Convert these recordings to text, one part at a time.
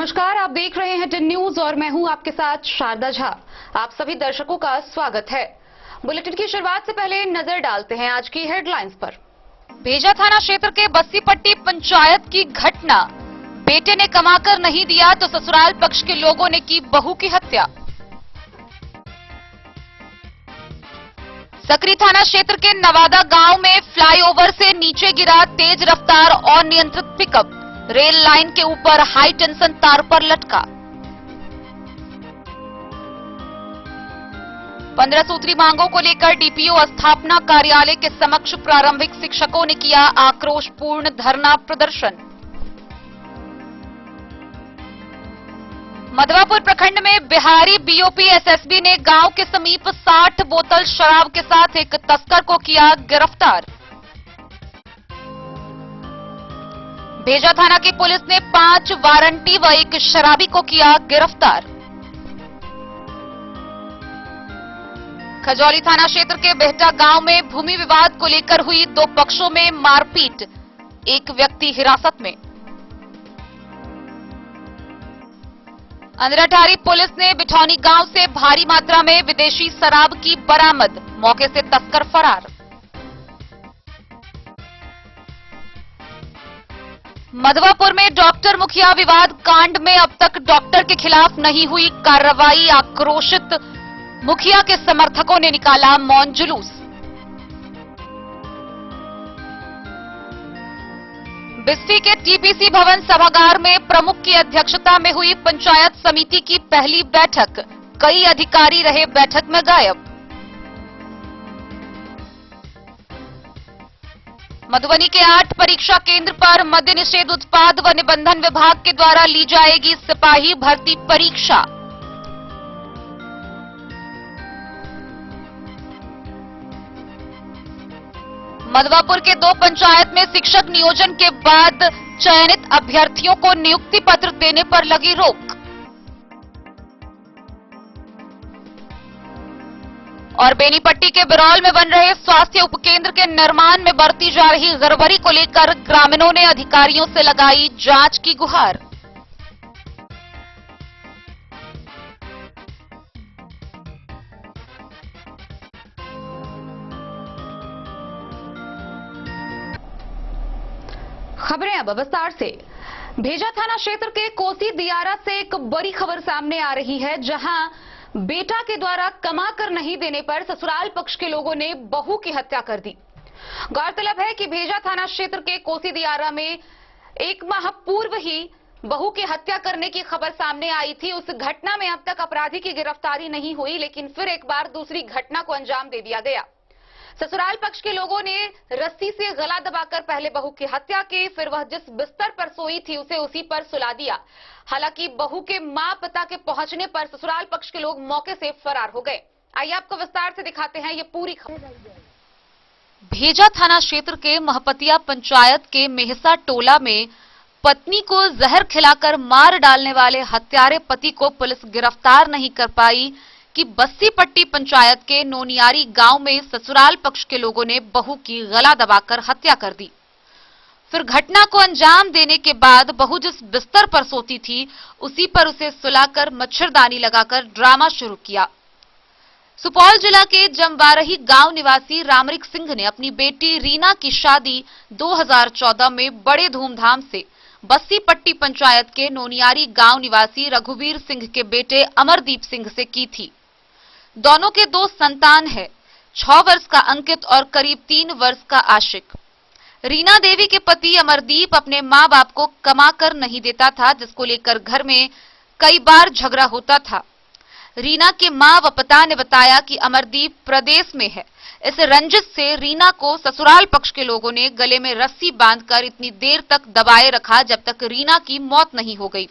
नमस्कार, आप देख रहे हैं 10 न्यूज और मैं हूं आपके साथ शारदा झा। आप सभी दर्शकों का स्वागत है। बुलेटिन की शुरुआत से पहले नजर डालते हैं आज की हेडलाइंस पर। भेजा थाना क्षेत्र के बस्सीपट्टी पंचायत की घटना। बेटे ने कमाकर नहीं दिया तो ससुराल पक्ष के लोगों ने की बहू की हत्या। सकरी थाना क्षेत्र के नवादा गांव में फ्लाईओवर से नीचे गिरा तेज रफ्तार अनियंत्रित पिकअप, रेल लाइन के ऊपर हाई टेंशन तार पर लटका। 15 सूत्री मांगों को लेकर डीपीओ स्थापना कार्यालय के समक्ष प्रारंभिक शिक्षकों ने किया आक्रोशपूर्ण धरना प्रदर्शन। मधवापुर प्रखंड में बिहारी बीओपी एसएसबी ने गांव के समीप 60 बोतल शराब के साथ एक तस्कर को किया गिरफ्तार। भेजा थाना की पुलिस ने 5 वारंटी व एक शराबी को किया गिरफ्तार। खजौली थाना क्षेत्र के बेहटा गांव में भूमि विवाद को लेकर हुई 2 पक्षों में मारपीट, एक व्यक्ति हिरासत में। अंधराठारी पुलिस ने बिठौनी गांव से भारी मात्रा में विदेशी शराब की बरामद, मौके से तस्कर फरार। मधवापुर में डॉक्टर मुखिया विवाद कांड में अब तक डॉक्टर के खिलाफ नहीं हुई कार्रवाई, आक्रोशित मुखिया के समर्थकों ने निकाला मौन जुलूस। बिस्फी के टीपीसी भवन सभागार में प्रमुख की अध्यक्षता में हुई पंचायत समिति की पहली बैठक, कई अधिकारी रहे बैठक में गायब। मधुबनी के 8 परीक्षा केंद्र पर मद्य निषेध उत्पाद व निबंधन विभाग के द्वारा ली जाएगी सिपाही भर्ती परीक्षा। मधवापुर के 2 पंचायत में शिक्षक नियोजन के बाद चयनित अभ्यर्थियों को नियुक्ति पत्र देने पर लगी रोक। और बेनीपट्टी के बिरौल में बन रहे स्वास्थ्य उपकेंद्र के निर्माण में बरती जा रही गड़बड़ी को लेकर ग्रामीणों ने अधिकारियों से लगाई जांच की गुहार। खबरें अब विस्तार से। भेजा थाना क्षेत्र के कोसी दियारा से एक बड़ी खबर सामने आ रही है, जहां बेटा के द्वारा कमा कर नहीं देने पर ससुराल पक्ष के लोगों ने बहू की हत्या कर दी। गौरतलब है कि भेजा थाना क्षेत्र के कोसी दियारा में 1 माह पूर्व ही बहू की हत्या करने की खबर सामने आई थी। उस घटना में अब तक अपराधी की गिरफ्तारी नहीं हुई, लेकिन फिर एक बार दूसरी घटना को अंजाम दे दिया गया। ससुराल पक्ष के लोगों ने रस्सी से गला दबाकर पहले बहू की हत्या की, फिर वह जिस बिस्तर पर सोई थी उसे उसी पर सुला दिया। हालांकि बहू के मां पिता के पहुंचने पर ससुराल पक्ष के लोग मौके से फरार हो गए। आइए आपको विस्तार से दिखाते हैं ये पूरी खबर। भेजा थाना क्षेत्र के महपतिया पंचायत के मेहसा टोला में पत्नी को जहर खिलाकर मार डालने वाले हत्यारे पति को पुलिस गिरफ्तार नहीं कर पाई कि बस्सीपट्टी पंचायत के नोनियारी गांव में ससुराल पक्ष के लोगों ने बहू की गला दबाकर हत्या कर दी। फिर घटना को अंजाम देने के बाद बहू जिस बिस्तर पर सोती थी उसी पर उसे सुलाकर मच्छरदानी लगाकर ड्रामा शुरू किया। सुपौल जिला के जमवारही गांव निवासी रामरिक सिंह ने अपनी बेटी रीना की शादी 2014 में बड़े धूमधाम से बस्सीपट्टी पंचायत के नोनियारी गांव निवासी रघुवीर सिंह के बेटे अमरदीप सिंह से की थी। दोनों के 2 संतान है, 6 वर्ष का अंकित और करीब 3 वर्ष का आशिक। रीना देवी के पति अमरदीप अपने मां बाप को कमा कर नहीं देता था, जिसको लेकर घर में कई बार झगड़ा होता था। रीना के मां व पिता ने बताया कि अमरदीप प्रदेश में है। इस रंजिश से रीना को ससुराल पक्ष के लोगों ने गले में रस्सी बांधकर इतनी देर तक दबाए रखा जब तक रीना की मौत नहीं हो गई।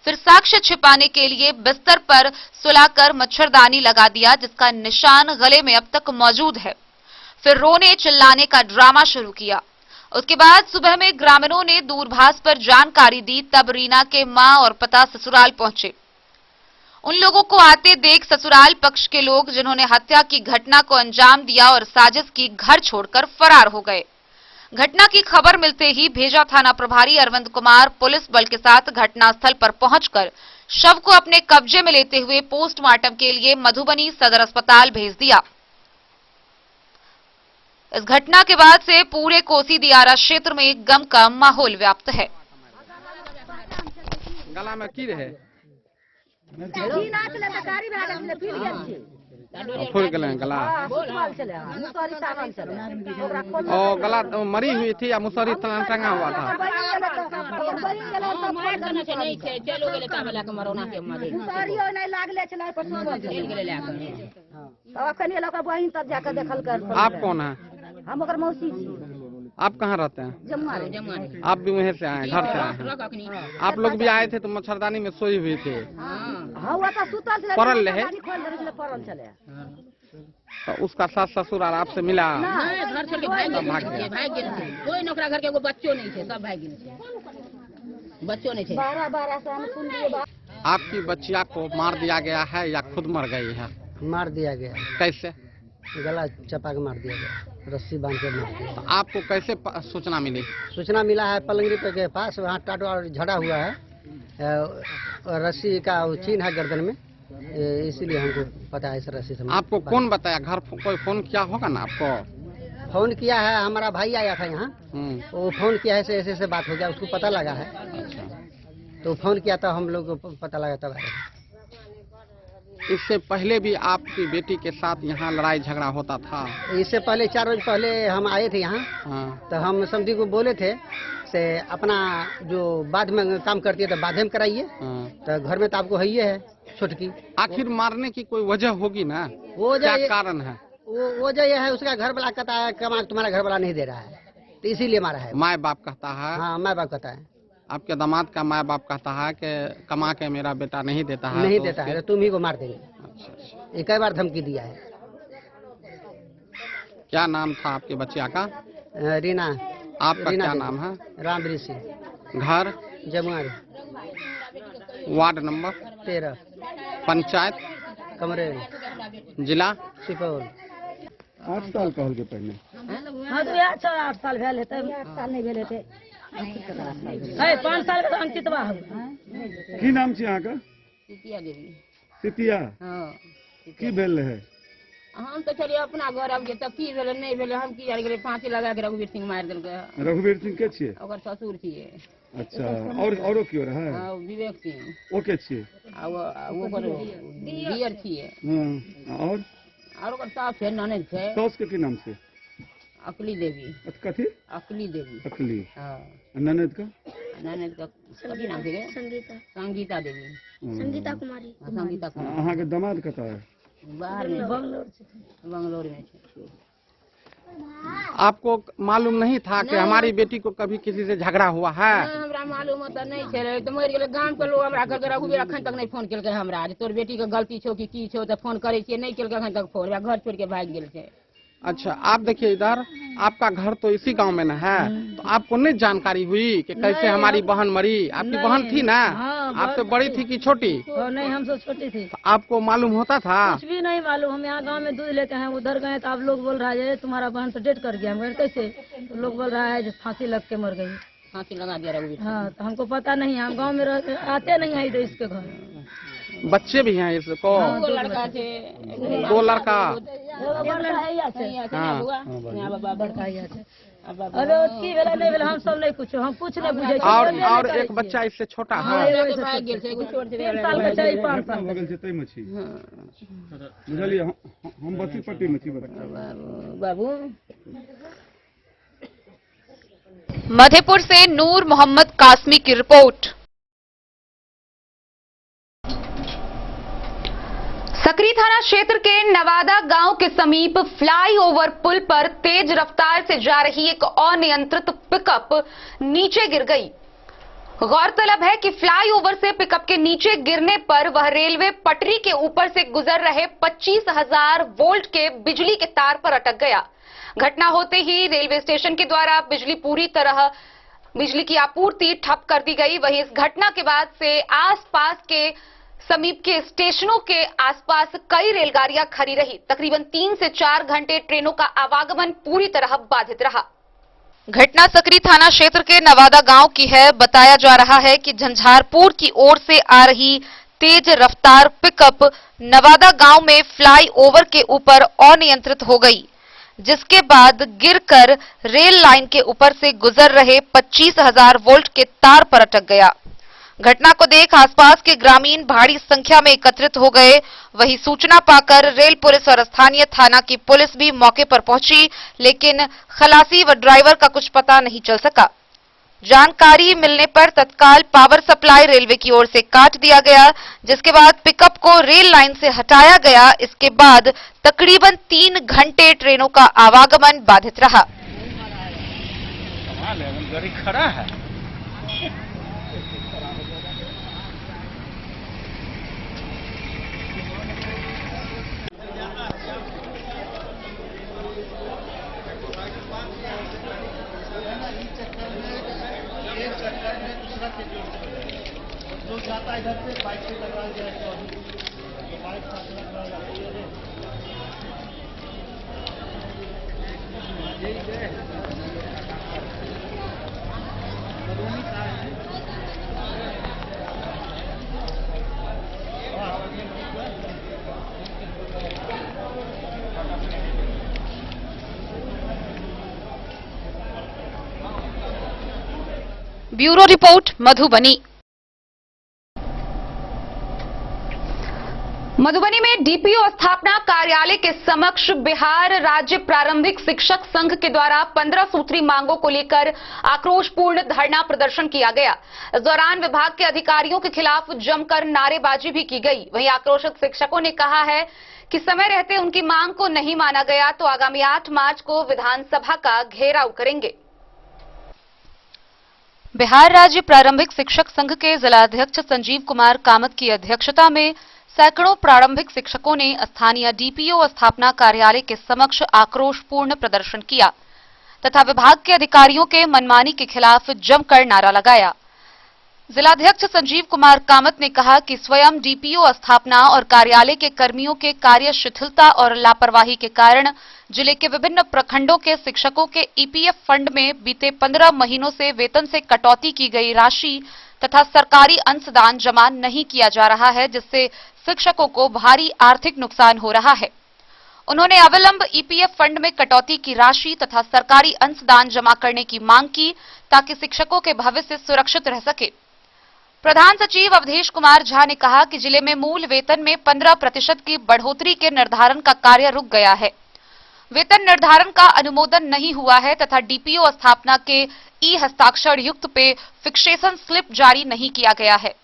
फिर साक्ष्य छिपाने के लिए बिस्तर पर सुलाकर मच्छरदानी लगा दिया, जिसका निशान गले में अब तक मौजूद है। फिर रोने चिल्लाने का ड्रामा शुरू किया। उसके बाद सुबह में ग्रामीणों ने दूरभाष पर जानकारी दी, तब रीना के मां और पिता ससुराल पहुंचे। उन लोगों को आते देख ससुराल पक्ष के लोग, जिन्होंने हत्या की घटना को अंजाम दिया और साजिश की, घर छोड़कर फरार हो गए। घटना की खबर मिलते ही भेजा थाना प्रभारी अरविंद कुमार पुलिस बल के साथ घटनास्थल पर पहुंचकर शव को अपने कब्जे में लेते हुए पोस्टमार्टम के लिए मधुबनी सदर अस्पताल भेज दिया। इस घटना के बाद से पूरे कोसी दियारा क्षेत्र में गम का माहौल व्याप्त है। गला में की रहे फूल गले गला और गला मरी हुई थी या मुसरी टंगा हुआ था। आप कौन है? हम मौसी। आप कहाँ रहते हैं? जमुआ। आप भी वहीं से आए, घर से आए हैं? आप लोग भी आए थे तो मच्छरदानी में सोई हुई थे, पड़ल रहे। तो उसका सास ससुर और आपसे मिला? घर छोड़ के भाग गए। कोई नौकरा घर के वो बच्चों नहीं थे, सब भाग गए, बच्चों नहीं थे। 12 साल सुन लिए। आपकी बच्चिया को मार दिया गया है या खुद मर गई है? मार दिया गया। कैसे? गला चपा के मार दिया गया, रस्सी बांध के मार दिया। तो आपको कैसे सूचना मिली? सूचना मिला है पलंगरी पे के पास, वहाँ टाटो झड़ा हुआ है, रस्सी का चिन्ह है गर्दन में, इसीलिए हमको पता है इस रस्सी से। आपको कौन बताया? घर कोई फोन किया होगा ना आपको? फोन किया है, हमारा भाई आया था यहाँ, वो फोन किया है, ऐसे ऐसे बात हो गया, उसको पता लगा है। तो फोन किया था, हम लोग को पता लगा तब आया। इससे पहले भी आपकी बेटी के साथ यहाँ लड़ाई झगड़ा होता था? इससे पहले 4 रोज पहले हम आए थे यहाँ। तो हम समझी को बोले थे से अपना जो बाद में काम करती है तो बाद में कराइए। तो घर में तो आपको है छोटकी। आखिर मारने की कोई वजह होगी ना? वो क्या कारण है? वो वजह यह है, उसका घर वाला कहता है कमा तुम्हारा घर वाला नहीं दे रहा है, तो इसीलिए मारा है। माँ बाप कहता है? हाँ, माँ बाप कहता है। आपके दामाद का माँ बाप कहता है कि कमा के मेरा बेटा नहीं देता है, नहीं देता है तो तुम ही को मार देंगे। अच्छा। एक बार धमकी दिया है। क्या नाम था आपके बच्चिया का? रीना। आपका क्या नाम है? रामवीर सिंह। घर? जमुआ। Ward number? 13। पंचायत? कमरेल। जिला? सुपौल। 8 साल कहल के पहले। हाँ तो 8 साल भेल हेतै, 8 साल नहीं भेल हेतै। 5 साल के अंकित बा। की नाम छी अहाँ का? सितिया देवी। सितिया? हाँ। की भेल रहे? हम तो चलिए अपना घर अब तब की भेल नहीं भेल, हम की जान गेले, फांसी लगा के रघुवीर सिंह मार देलकै। रघुवीर सिंह के छियै? ओकर ससुर छियै। अच्छा, और औरो क्यों रहा? हाँ, विवेक सिंह। ओ के छियै? वो ओकर दियर छियै। हां, और ओकर सास छै, ननद छै। सास के की नाम छै? अकली देवी। कथी? अकली देवी। अकली। हाँ। ननद का? ननद का कथी नाम छै? संगीता देवी। संगीता कुमारी। संगीता कुमारी। अहाँ के दामाद कतऽ है? बाहर में बंगलोर में छै। आपको मालूम नहीं था कि हमारी बेटी को कभी किसी से झगड़ा हुआ है? हमरा मालूम तो नहीं छे, तो मर गेले। गांव के लोग हमरा घर रघुवीर अखन तक नहीं फोन केलकै हमरा, तोर बेटी के गलती छौ कि छौ, तो फोन करे छियै, नहीं केलकै अखन तक फोन, घर छोड़ के भाग गेल छै। अच्छा, आप देखिए इधर, आपका घर तो इसी गांव में न है, तो आपको नहीं जानकारी हुई कि कैसे हमारी बहन मरी? आपकी बहन थी ना? आपसे बड़ी थी कि छोटी? नहीं, हमसे छोटी थी। तो आपको मालूम होता था? कुछ भी नहीं मालूम। हम यहाँ गांव में दूध लेते हैं, उधर गए तो आप लोग बोल रहा है तुम्हारा बहन तो डेट कर गया। हम कैसे? तो लोग बोल रहा है फांसी लग के मर गई। फांसी लगा दिया रघुवीर। हाँ, तो हमको पता नहीं, हम गाँव में आते नहीं है इसके घर। बच्चे भी हैं इसको? 2 लड़का थे। 2 लड़का? अरे की भेला नहीं भेला हम सब नहीं पूछो, हम कुछ नहीं बुझे। और एक बच्चा इससे छोटा है? 3 साल के छै, 5 साल हो गेल छै तै मछी। बुझलिए, हम बसी पट्टी मछी बाबू। मधेपुर से नूर मोहम्मद कासमी की रिपोर्ट। सकरी थाना क्षेत्र के नवादा गांव के समीप फ्लाईओवर पुल पर तेज रफ्तार से जा रही एक अनियंत्रित पिकअप नीचे गिर गई। गौरतलब है कि फ्लाईओवर से पिकअप के नीचे गिरने पर वह रेलवे पटरी के ऊपर से गुजर रहे 25,000 वोल्ट के बिजली के तार पर अटक गया। घटना होते ही रेलवे स्टेशन के द्वारा बिजली की आपूर्ति ठप कर दी गई। वहीं इस घटना के बाद से आसपास के समीप के स्टेशनों के आसपास कई रेलगाड़ियां खड़ी रही। तकरीबन 3 से 4 घंटे ट्रेनों का आवागमन पूरी तरह बाधित रहा। घटना सकरी थाना क्षेत्र के नवादा गांव की है। बताया जा रहा है कि झंझारपुर की ओर से आ रही तेज रफ्तार पिकअप नवादा गांव में फ्लाईओवर के ऊपर अनियंत्रित हो गई, जिसके बाद गिरकर रेल लाइन के ऊपर से गुजर रहे 25,000 वोल्ट के तार पर अटक गया। घटना को देख आसपास के ग्रामीण भारी संख्या में एकत्रित हो गए। वहीं सूचना पाकर रेल पुलिस और स्थानीय थाना की पुलिस भी मौके पर पहुंची, लेकिन खलासी व ड्राइवर का कुछ पता नहीं चल सका। जानकारी मिलने पर तत्काल पावर सप्लाई रेलवे की ओर से काट दिया गया, जिसके बाद पिकअप को रेल लाइन से हटाया गया। इसके बाद तकरीबन 3 घंटे ट्रेनों का आवागमन बाधित रहा। गाड़ी खड़ा है। जो जाता है इधर से बाइक से टकरा गया तो बाइक साथ टकरा गया। Bureau report Madhubani. मधुबनी में डीपीओ स्थापना कार्यालय के समक्ष बिहार राज्य प्रारंभिक शिक्षक संघ के द्वारा 15 सूत्री मांगों को लेकर आक्रोशपूर्ण धरना प्रदर्शन किया गया। इस दौरान विभाग के अधिकारियों के खिलाफ जमकर नारेबाजी भी की गई। वहीं आक्रोशित शिक्षकों ने कहा है कि समय रहते उनकी मांग को नहीं माना गया तो आगामी 8 मार्च को विधानसभा का घेराव करेंगे। बिहार राज्य प्रारंभिक शिक्षक संघ के जिलाध्यक्ष संजीव कुमार कामत की अध्यक्षता में सैकड़ों प्रारंभिक शिक्षकों ने स्थानीय डीपीओ स्थापना कार्यालय के समक्ष आक्रोशपूर्ण प्रदर्शन किया तथा विभाग के अधिकारियों के मनमानी के खिलाफ जमकर नारा लगाया। जिलाध्यक्ष संजीव कुमार कामत ने कहा कि स्वयं डीपीओ स्थापना और कार्यालय के कर्मियों के कार्य शिथिलता और लापरवाही के कारण जिले के विभिन्न प्रखंडों के शिक्षकों के ईपीएफ फंड में बीते 15 महीनों से वेतन से कटौती की गई राशि तथा सरकारी अंशदान जमा नहीं किया जा रहा है, जिससे शिक्षकों को भारी आर्थिक नुकसान हो रहा है। उन्होंने अविलंब ईपीएफ फंड में कटौती की राशि तथा सरकारी अंशदान जमा करने की मांग की ताकि शिक्षकों के भविष्य सुरक्षित रह सके। प्रधान सचिव अवधेश कुमार झा ने कहा कि जिले में मूल वेतन में 15% की बढ़ोतरी के निर्धारण का कार्य रुक गया है। वेतन निर्धारण का अनुमोदन नहीं हुआ है तथा डीपीओ स्थापना के ई हस्ताक्षर युक्त पे फिक्सेशन स्लिप जारी नहीं किया गया है।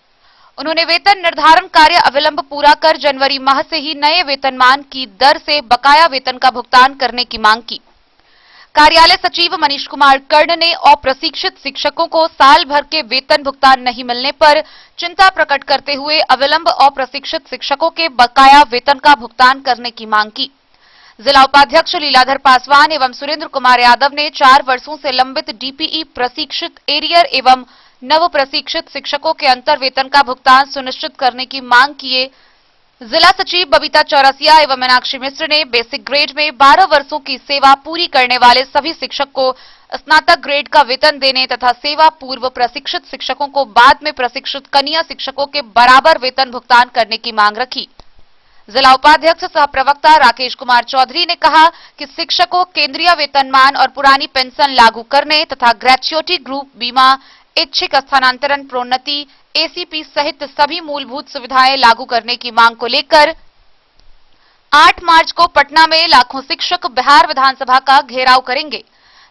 उन्होंने वेतन निर्धारण कार्य अविलंब पूरा कर जनवरी माह से ही नए वेतनमान की दर से बकाया वेतन का भुगतान करने की मांग की। कार्यालय सचिव मनीष कुमार कर्ण ने अप्रशिक्षित शिक्षकों को साल भर के वेतन भुगतान नहीं मिलने पर चिंता प्रकट करते हुए अविलंब अप्रशिक्षित शिक्षकों के बकाया वेतन का भुगतान करने की मांग की। जिला उपाध्यक्ष लीलाधर पासवान एवं सुरेंद्र कुमार यादव ने 4 वर्षों से लंबित डीपीई प्रशिक्षित एरियर एवं नव प्रशिक्षित शिक्षकों के अंतर वेतन का भुगतान सुनिश्चित करने की मांग किए। जिला सचिव बबीता चौरसिया एवं मीनाक्षी मिश्र ने बेसिक ग्रेड में 12 वर्षों की सेवा पूरी करने वाले सभी शिक्षक को स्नातक ग्रेड का वेतन देने तथा सेवा पूर्व प्रशिक्षित शिक्षकों को बाद में प्रशिक्षित कन्या शिक्षकों के बराबर वेतन भुगतान करने की मांग रखी। जिला उपाध्यक्ष सह प्रवक्ता राकेश कुमार चौधरी ने कहा कि शिक्षकों केंद्रीय वेतनमान और पुरानी पेंशन लागू करने तथा ग्रेच्युटी ग्रुप बीमा, इच्छिक स्थानांतरण, प्रोन्नति, एसीपी सहित सभी मूलभूत सुविधाएं लागू करने की मांग को लेकर 8 मार्च को पटना में लाखों शिक्षक बिहार विधानसभा का घेराव करेंगे।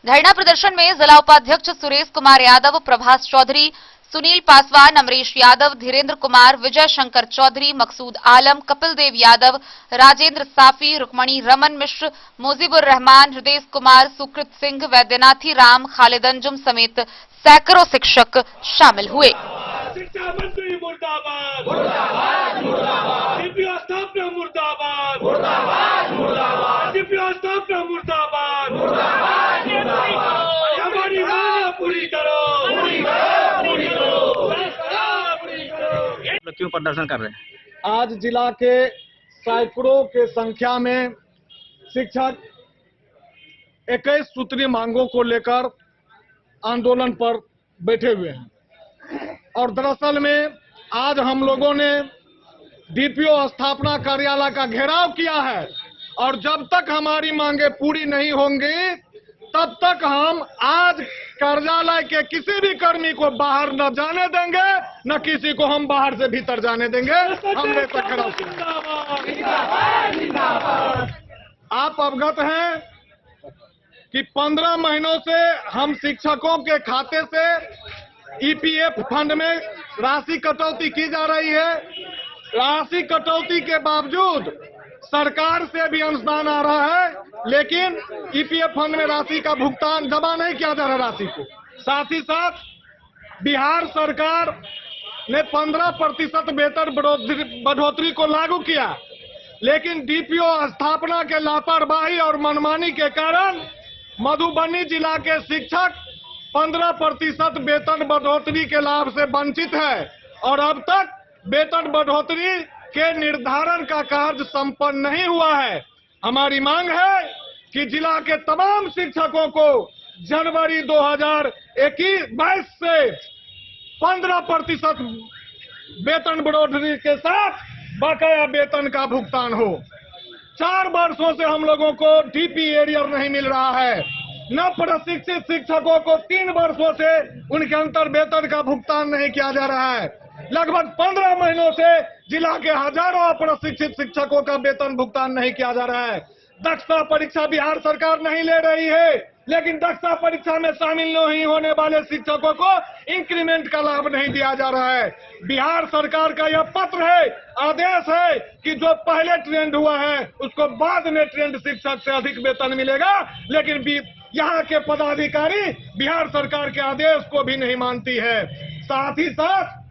धरना प्रदर्शन में जिला उपाध्यक्ष सुरेश कुमार यादव, प्रभास चौधरी, सुनील पासवान, अमरीश यादव, धीरेन्द्र कुमार, विजय शंकर चौधरी, मकसूद आलम, कपिल देव यादव, राजेंद्र साफी, रुक्मणी रमन मिश्र, मुजीबुर रहमान, हृदय कुमार, सुकृत सिंह, वैद्यनाथी राम, खालिद अंजुम समेत सैकड़ों शिक्षक शामिल हुए। शिक्षा मंत्री मुर्दाबाद, मुर्दाबाद, मुर्दाबाद, डीपीओ स्थापना मुर्दाबाद, मुर्दाबाद, मुर्दाबाद, डीपीओ स्थापना मुर्दाबाद, मुर्दाबाद, मुर्दाबाद, हमारी मांग पूरी करो, पूरी करो, पूरी करो, पूरी करो। क्यों प्रदर्शन कर रहे हैं? आज जिला के सैकड़ों के संख्या में शिक्षक 21 सूत्री मांगों को लेकर आंदोलन पर बैठे हुए हैं। और दरअसल में आज हम लोगों ने डीपीओ स्थापना कार्यालय का घेराव किया है और जब तक हमारी मांगे पूरी नहीं होंगी तब तक हम आज कार्यालय के किसी भी कर्मी को बाहर न जाने देंगे, न किसी को हम बाहर से भीतर जाने देंगे। हमने तक घेराव किया। आप अवगत हैं कि 15 महीनों से हम शिक्षकों के खाते से ईपीएफ फंड में राशि कटौती की जा रही है। राशि कटौती के बावजूद सरकार से भी अनुदान आ रहा है, लेकिन ईपीएफ फंड में राशि का भुगतान जमा नहीं किया जा रहा राशि को। साथ ही साथ बिहार सरकार ने 15% वेतन बढ़ोतरी को लागू किया, लेकिन डीपीओ स्थापना के लापरवाही और मनमानी के कारण मधुबनी जिला के शिक्षक 15% वेतन बढ़ोतरी के लाभ से वंचित है और अब तक वेतन बढ़ोतरी के निर्धारण का कार्य संपन्न नहीं हुआ है। हमारी मांग है कि जिला के तमाम शिक्षकों को जनवरी 2022 से 15% वेतन बढ़ोतरी के साथ बकाया वेतन का भुगतान हो। 4 वर्षों से हम लोगों को डीपी एरियर नहीं मिल रहा है। न प्रशिक्षित शिक्षकों को 3 वर्षों से उनके अंतर वेतन का भुगतान नहीं किया जा रहा है। लगभग 15 महीनों से जिला के हजारों अप्रशिक्षित शिक्षकों का वेतन भुगतान नहीं किया जा रहा है। दक्षता परीक्षा बिहार सरकार नहीं ले रही है, लेकिन दक्षता परीक्षा में शामिल नहीं होने वाले शिक्षकों को इंक्रीमेंट का लाभ नहीं दिया जा रहा है। बिहार सरकार का यह पत्र है, आदेश है कि जो पहले ट्रेंड हुआ है उसको बाद में ट्रेंड शिक्षक से अधिक वेतन मिलेगा, लेकिन यहाँ के पदाधिकारी बिहार सरकार के आदेश को भी नहीं मानती है। साथ ही साथ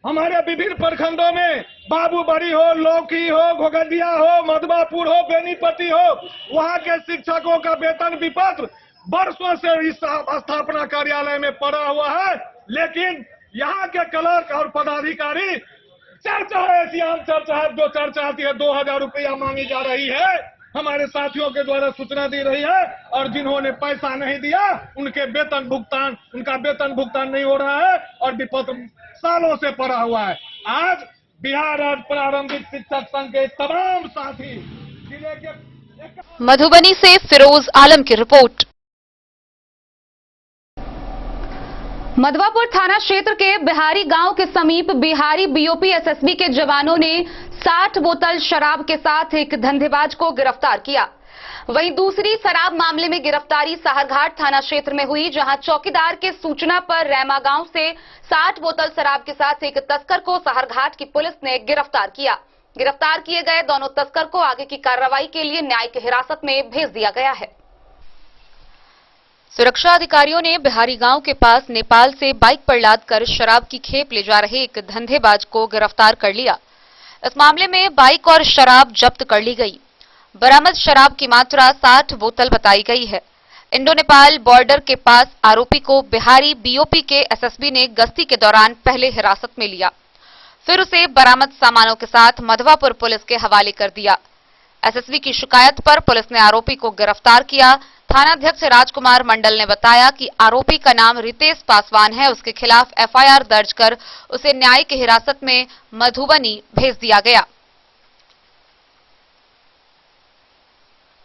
हमारे विभिन्न प्रखंडों में बाबूबड़ी हो, लौकी हो, घोगडिया हो, मधवापुर हो, बेनीपट्टी हो, वहां के शिक्षकों का वेतन विपत्र वर्षों से इस स्थापना कार्यालय में पड़ा हुआ है, लेकिन यहाँ के क्लर्क और पदाधिकारी चर्चा है, ऐसी आम चर्चा है, जो चर्चा आती है 2000 रुपया मांगी जा रही है। हमारे साथियों के द्वारा सूचना दी रही है और जिन्होंने पैसा नहीं दिया उनका वेतन भुगतान नहीं हो रहा है और विपत्र सालों से पड़ा हुआ है। आज बिहार राज्य प्रारंभिक शिक्षक संघ के तमाम साथी जिले के मधुबनी से फिरोज आलम की रिपोर्ट। मधवापुर थाना क्षेत्र के बिहारी गांव के समीप बिहारी बीओपी एसएसबी के जवानों ने 60 बोतल शराब के साथ एक धंधेबाज को गिरफ्तार किया। वहीं दूसरी शराब मामले में गिरफ्तारी साहरघाट थाना क्षेत्र में हुई, जहां चौकीदार के सूचना पर रैमा गांव से 60 बोतल शराब के साथ एक तस्कर को साहरघाट की पुलिस ने गिरफ्तार किया। गिरफ्तार किए गए दोनों तस्कर को आगे की कार्रवाई के लिए न्यायिक हिरासत में भेज दिया गया है। सुरक्षा अधिकारियों ने बिहारी गांव के पास नेपाल से बाइक पर लादकर शराब की खेप ले जा रहे एक धंधेबाज को गिरफ्तार कर लिया। इस मामले में बाइक और शराब जब्त कर ली गई। बरामद शराब की मात्रा 60 बोतल बताई गई है। इंडो नेपाल बॉर्डर के पास आरोपी को बिहारी बीओपी के एसएसबी ने गश्ती के दौरान पहले हिरासत में लिया, फिर उसे बरामद सामानों के साथ मधवापुर पुलिस के हवाले कर दिया। एसएसबी की शिकायत पर पुलिस ने आरोपी को गिरफ्तार किया। थानाध्यक्ष राजकुमार मंडल ने बताया कि आरोपी का नाम रितेश पासवान है। उसके खिलाफ एफआईआर दर्ज कर उसे न्यायिक हिरासत में मधुबनी भेज दिया गया।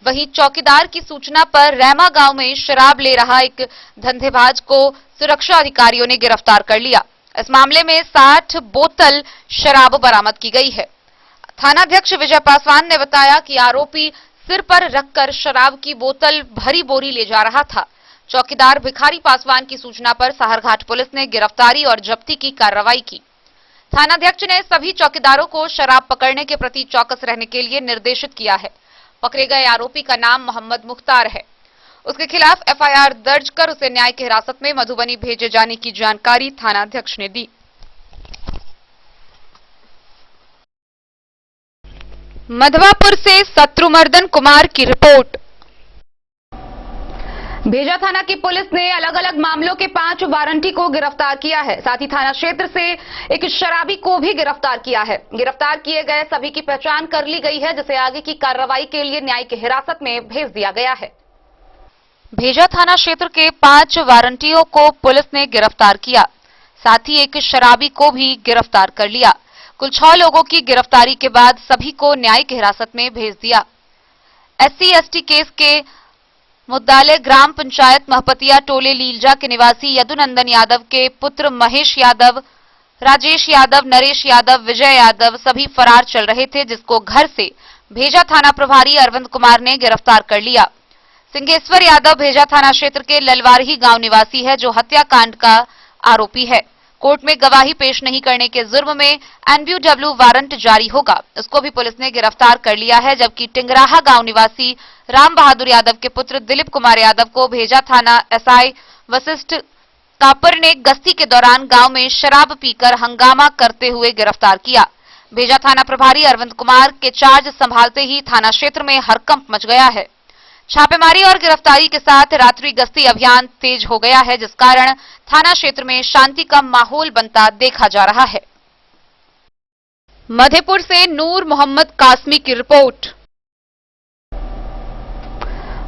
वहीं चौकीदार की सूचना पर रैमा गांव में शराब ले रहा एक धंधेबाज को सुरक्षा अधिकारियों ने गिरफ्तार कर लिया। इस मामले में 60 बोतल शराब बरामद की गई है। थानाध्यक्ष विजय पासवान ने बताया कि आरोपी सिर पर रखकर शराब की बोतल भरी बोरी ले जा रहा था। चौकीदार भिखारी पासवान की सूचना पर साहरघाट पुलिस ने गिरफ्तारी और जब्ती की कार्रवाई की। थानाध्यक्ष ने सभी चौकीदारों को शराब पकड़ने के प्रति चौकस रहने के लिए निर्देशित किया है। पकड़े गए आरोपी का नाम मोहम्मद मुख्तार है। उसके खिलाफ एफआईआर दर्ज कर उसे न्यायिक हिरासत में मधुबनी भेजे जाने की जानकारी थानाध्यक्ष ने दी। मधवापुर से शत्रुमर्दन कुमार की रिपोर्ट। भेजा थाना की पुलिस ने अलग अलग मामलों के 5 वारंटी को गिरफ्तार किया है। साथ ही थाना क्षेत्र से एक शराबी को भी गिरफ्तार किया है। गिरफ्तार किए गए सभी की पहचान कर ली गई है, जिसे आगे की कार्रवाई के लिए न्यायिक हिरासत में भेज दिया गया है। भेजा थाना क्षेत्र के 5 वारंटियों को पुलिस ने गिरफ्तार किया, साथ ही एक शराबी को भी गिरफ्तार कर लिया। कुल 6 लोगों की गिरफ्तारी के बाद सभी को न्यायिक हिरासत में भेज दिया। SC/ST केस के मुद्दाले ग्राम पंचायत महपतिया टोले लीलजा के निवासी यदुनंदन यादव के पुत्र महेश यादव, राजेश यादव, नरेश यादव, विजय यादव सभी फरार चल रहे थे, जिसको घर से भेजा थाना प्रभारी अरविंद कुमार ने गिरफ्तार कर लिया। सिंगेश्वर यादव भेजा थाना क्षेत्र के ललवारही गांव निवासी है, जो हत्याकांड का आरोपी है। कोर्ट में गवाही पेश नहीं करने के जुर्म में NBW वारंट जारी होगा। उसको भी पुलिस ने गिरफ्तार कर लिया है, जबकि टिंगराहा गांव निवासी राम बहादुर यादव के पुत्र दिलीप कुमार यादव को भेजा थाना SI वशिष्ठ कापर ने गश्ती के दौरान गांव में शराब पीकर हंगामा करते हुए गिरफ्तार किया। भेजा थाना प्रभारी अरविंद कुमार के चार्ज संभालते ही थाना क्षेत्र में हड़कंप मच गया है। छापेमारी और गिरफ्तारी के साथ रात्रि गश्ती अभियान तेज हो गया है, जिस कारण थाना क्षेत्र में शांति का माहौल बनता देखा जा रहा है। मधेपुर से नूर मोहम्मद कासमी की रिपोर्ट।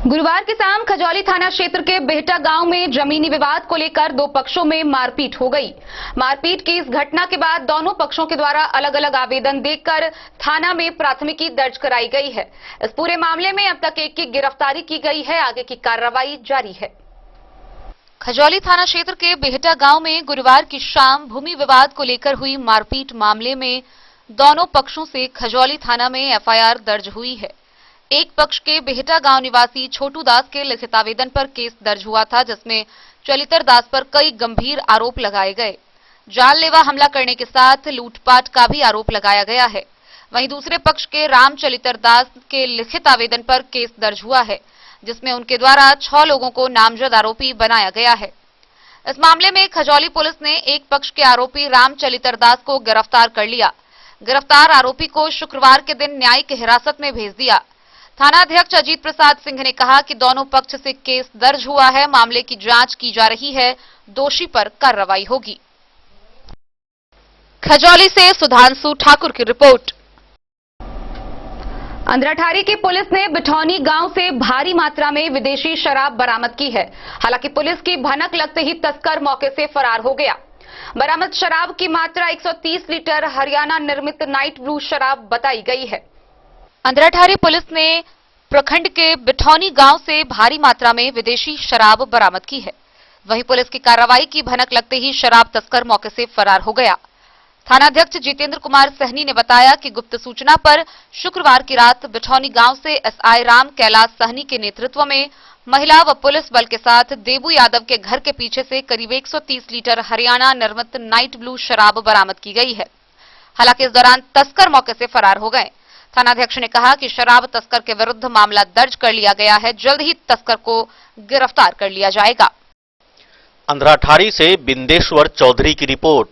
गुरुवार की शाम खजौली थाना क्षेत्र के बेहटा गांव में जमीनी विवाद को लेकर 2 पक्षों में मारपीट हो गई। मारपीट की इस घटना के बाद दोनों पक्षों के द्वारा अलग अलग आवेदन देकर थाना में प्राथमिकी दर्ज कराई गई है। इस पूरे मामले में अब तक एक की गिरफ्तारी की गई है। आगे की कार्रवाई जारी है। खजौली थाना क्षेत्र के बेहटा गांव में गुरुवार की शाम भूमि विवाद को लेकर हुई मारपीट मामले में दोनों पक्षों से खजौली थाना में FIR दर्ज हुई है। एक पक्ष के बेहटा गांव निवासी छोटू दास के लिखित आवेदन पर केस दर्ज हुआ था, जिसमें चलितर दास पर कई गंभीर आरोप लगाए गए। जानलेवा हमला करने के साथ लूटपाट का भी आरोप लगाया गया है। वहीं दूसरे पक्ष के राम चलितर दास के लिखित आवेदन पर केस दर्ज हुआ है, जिसमें उनके द्वारा 6 लोगों को नामजद आरोपी बनाया गया है। इस मामले में खजौली पुलिस ने एक पक्ष के आरोपी राम चलितर दास को गिरफ्तार कर लिया। गिरफ्तार आरोपी को शुक्रवार के दिन न्यायिक हिरासत में भेज दिया। थानाध्यक्ष अजीत प्रसाद सिंह ने कहा कि दोनों पक्ष से केस दर्ज हुआ है, मामले की जांच की जा रही है, दोषी पर कार्रवाई होगी। खजौली से सुधांशु ठाकुर की रिपोर्ट। अंद्राठारी की पुलिस ने बिठौनी गांव से भारी मात्रा में विदेशी शराब बरामद की है। हालांकि पुलिस की भनक लगते ही तस्कर मौके से फरार हो गया। बरामद शराब की मात्रा 130 लीटर हरियाणा निर्मित नाइट ब्लू शराब बताई गई है। अंद्राठारी पुलिस ने प्रखंड के बिठौनी गांव से भारी मात्रा में विदेशी शराब बरामद की है। वहीं पुलिस की कार्रवाई की भनक लगते ही शराब तस्कर मौके से फरार हो गया। थानाध्यक्ष जितेंद्र कुमार सहनी ने बताया कि गुप्त सूचना पर शुक्रवार की रात बिठौनी गांव से SI राम कैलाश सहनी के नेतृत्व में महिला व पुलिस बल के साथ देबू यादव के घर के पीछे से करीब 130 लीटर हरियाणा निर्मित नाइट ब्लू शराब बरामद की गई है। हालांकि इस दौरान तस्कर मौके से फरार हो गए। थानाध्यक्ष ने कहा कि शराब तस्कर के विरुद्ध मामला दर्ज कर लिया गया है। जल्द ही तस्कर को गिरफ्तार कर लिया जाएगा। अंद्राठारी से बिंदेश्वर चौधरी की रिपोर्ट।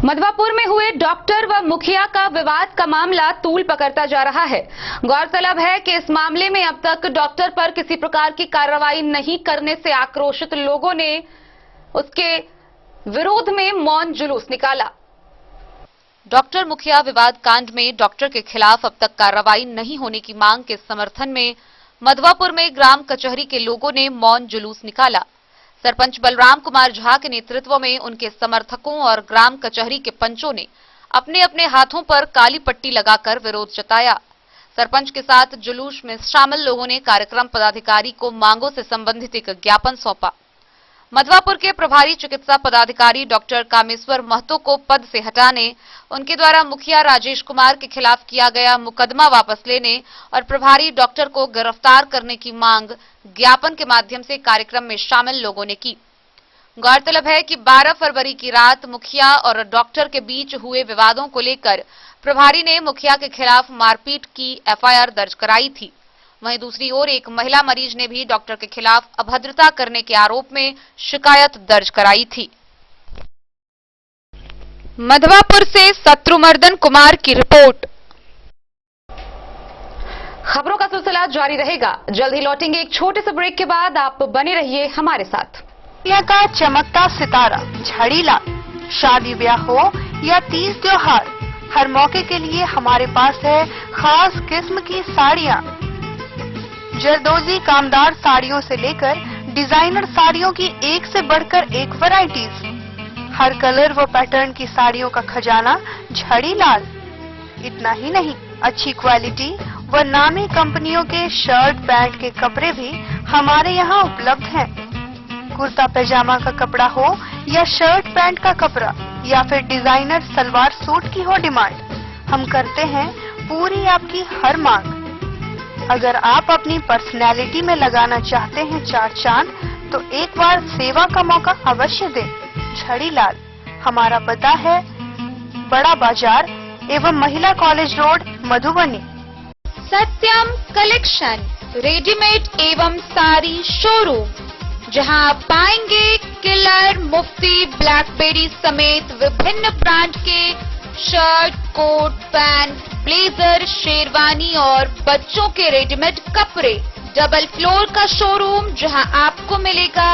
मधवापुर में हुए डॉक्टर व मुखिया का विवाद का मामला तूल पकड़ता जा रहा है। गौरतलब है कि इस मामले में अब तक डॉक्टर पर किसी प्रकार की कार्रवाई नहीं करने से आक्रोशित लोगों ने उसके विरोध में मौन जुलूस निकाला। डॉक्टर मुखिया विवाद कांड में डॉक्टर के खिलाफ अब तक कार्रवाई नहीं होने की मांग के समर्थन में मधवापुर में ग्राम कचहरी के लोगों ने मौन जुलूस निकाला। सरपंच बलराम कुमार झा के नेतृत्व में उनके समर्थकों और ग्राम कचहरी के पंचों ने अपने अपने हाथों पर काली पट्टी लगाकर विरोध जताया। सरपंच के साथ जुलूस में शामिल लोगों ने कार्यक्रम पदाधिकारी को मांगों से संबंधित एक ज्ञापन सौंपा। मधवापुर के प्रभारी चिकित्सा पदाधिकारी डॉक्टर कामेश्वर महतो को पद से हटाने, उनके द्वारा मुखिया राजेश कुमार के खिलाफ किया गया मुकदमा वापस लेने और प्रभारी डॉक्टर को गिरफ्तार करने की मांग ज्ञापन के माध्यम से कार्यक्रम में शामिल लोगों ने की। गौरतलब है कि 12 फरवरी की रात मुखिया और डॉक्टर के बीच हुए विवादों को लेकर प्रभारी ने मुखिया के खिलाफ मारपीट की FIR दर्ज कराई थी। वहीं दूसरी ओर एक महिला मरीज ने भी डॉक्टर के खिलाफ अभद्रता करने के आरोप में शिकायत दर्ज कराई थी। मधवापुर से शत्रुमर्दन कुमार की रिपोर्ट। खबरों का सिलसिला जारी रहेगा। जल्द ही लौटेंगे एक छोटे से ब्रेक के बाद। आप बने रहिए हमारे साथ। यहाँ का चमकता सितारा, झड़ीला, शादी ब्याह हो या तीज त्योहार, हर मौके के लिए हमारे पास है खास किस्म की साड़ियाँ। जरदोजी कामदार साड़ियों से लेकर डिजाइनर साड़ियों की एक से बढ़कर एक वैरायटीज। हर कलर व पैटर्न की साड़ियों का खजाना झड़ी लाल। इतना ही नहीं, अच्छी क्वालिटी व नामी कंपनियों के शर्ट पैंट के कपड़े भी हमारे यहाँ उपलब्ध हैं। कुर्ता पैजामा का कपड़ा हो या शर्ट पैंट का कपड़ा या फिर डिजाइनर सलवार सूट की हो डिमांड, हम करते हैं पूरी आपकी हर मांग। अगर आप अपनी पर्सनैलिटी में लगाना चाहते हैं चार चांद तो एक बार सेवा का मौका अवश्य दें। झड़ी लाल, हमारा पता है बड़ा बाजार एवं महिला कॉलेज रोड, मधुबनी। सत्यम कलेक्शन रेडीमेड एवं साड़ी शोरूम, जहां आप पाएंगे किलर, मुफ्ती, ब्लैकबेरी समेत विभिन्न ब्रांड के shirt, coat, pant, blazer, sherwani और बच्चों के रेडीमेड कपड़े। डबल फ्लोर का शोरूम जहां आपको मिलेगा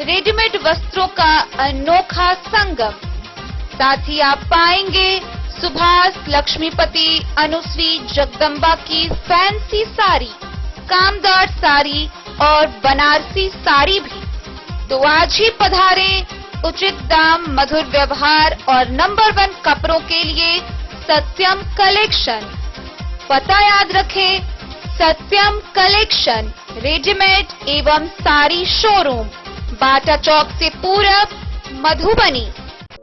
रेडीमेड वस्त्रों का अनोखा संगम। साथ ही आप पाएंगे सुभाष, लक्ष्मीपति, अनुश्री, जगदम्बा की फैंसी साड़ी, कामदार साड़ी और बनारसी साड़ी भी। तो आज ही पधारें। उचित दाम, मधुर व्यवहार और नंबर 1 कपड़ों के लिए सत्यम कलेक्शन। पता याद रखें, सत्यम कलेक्शन रेडीमेड एवं साड़ी शोरूम, बाटा चौक से पूरब, मधुबनी।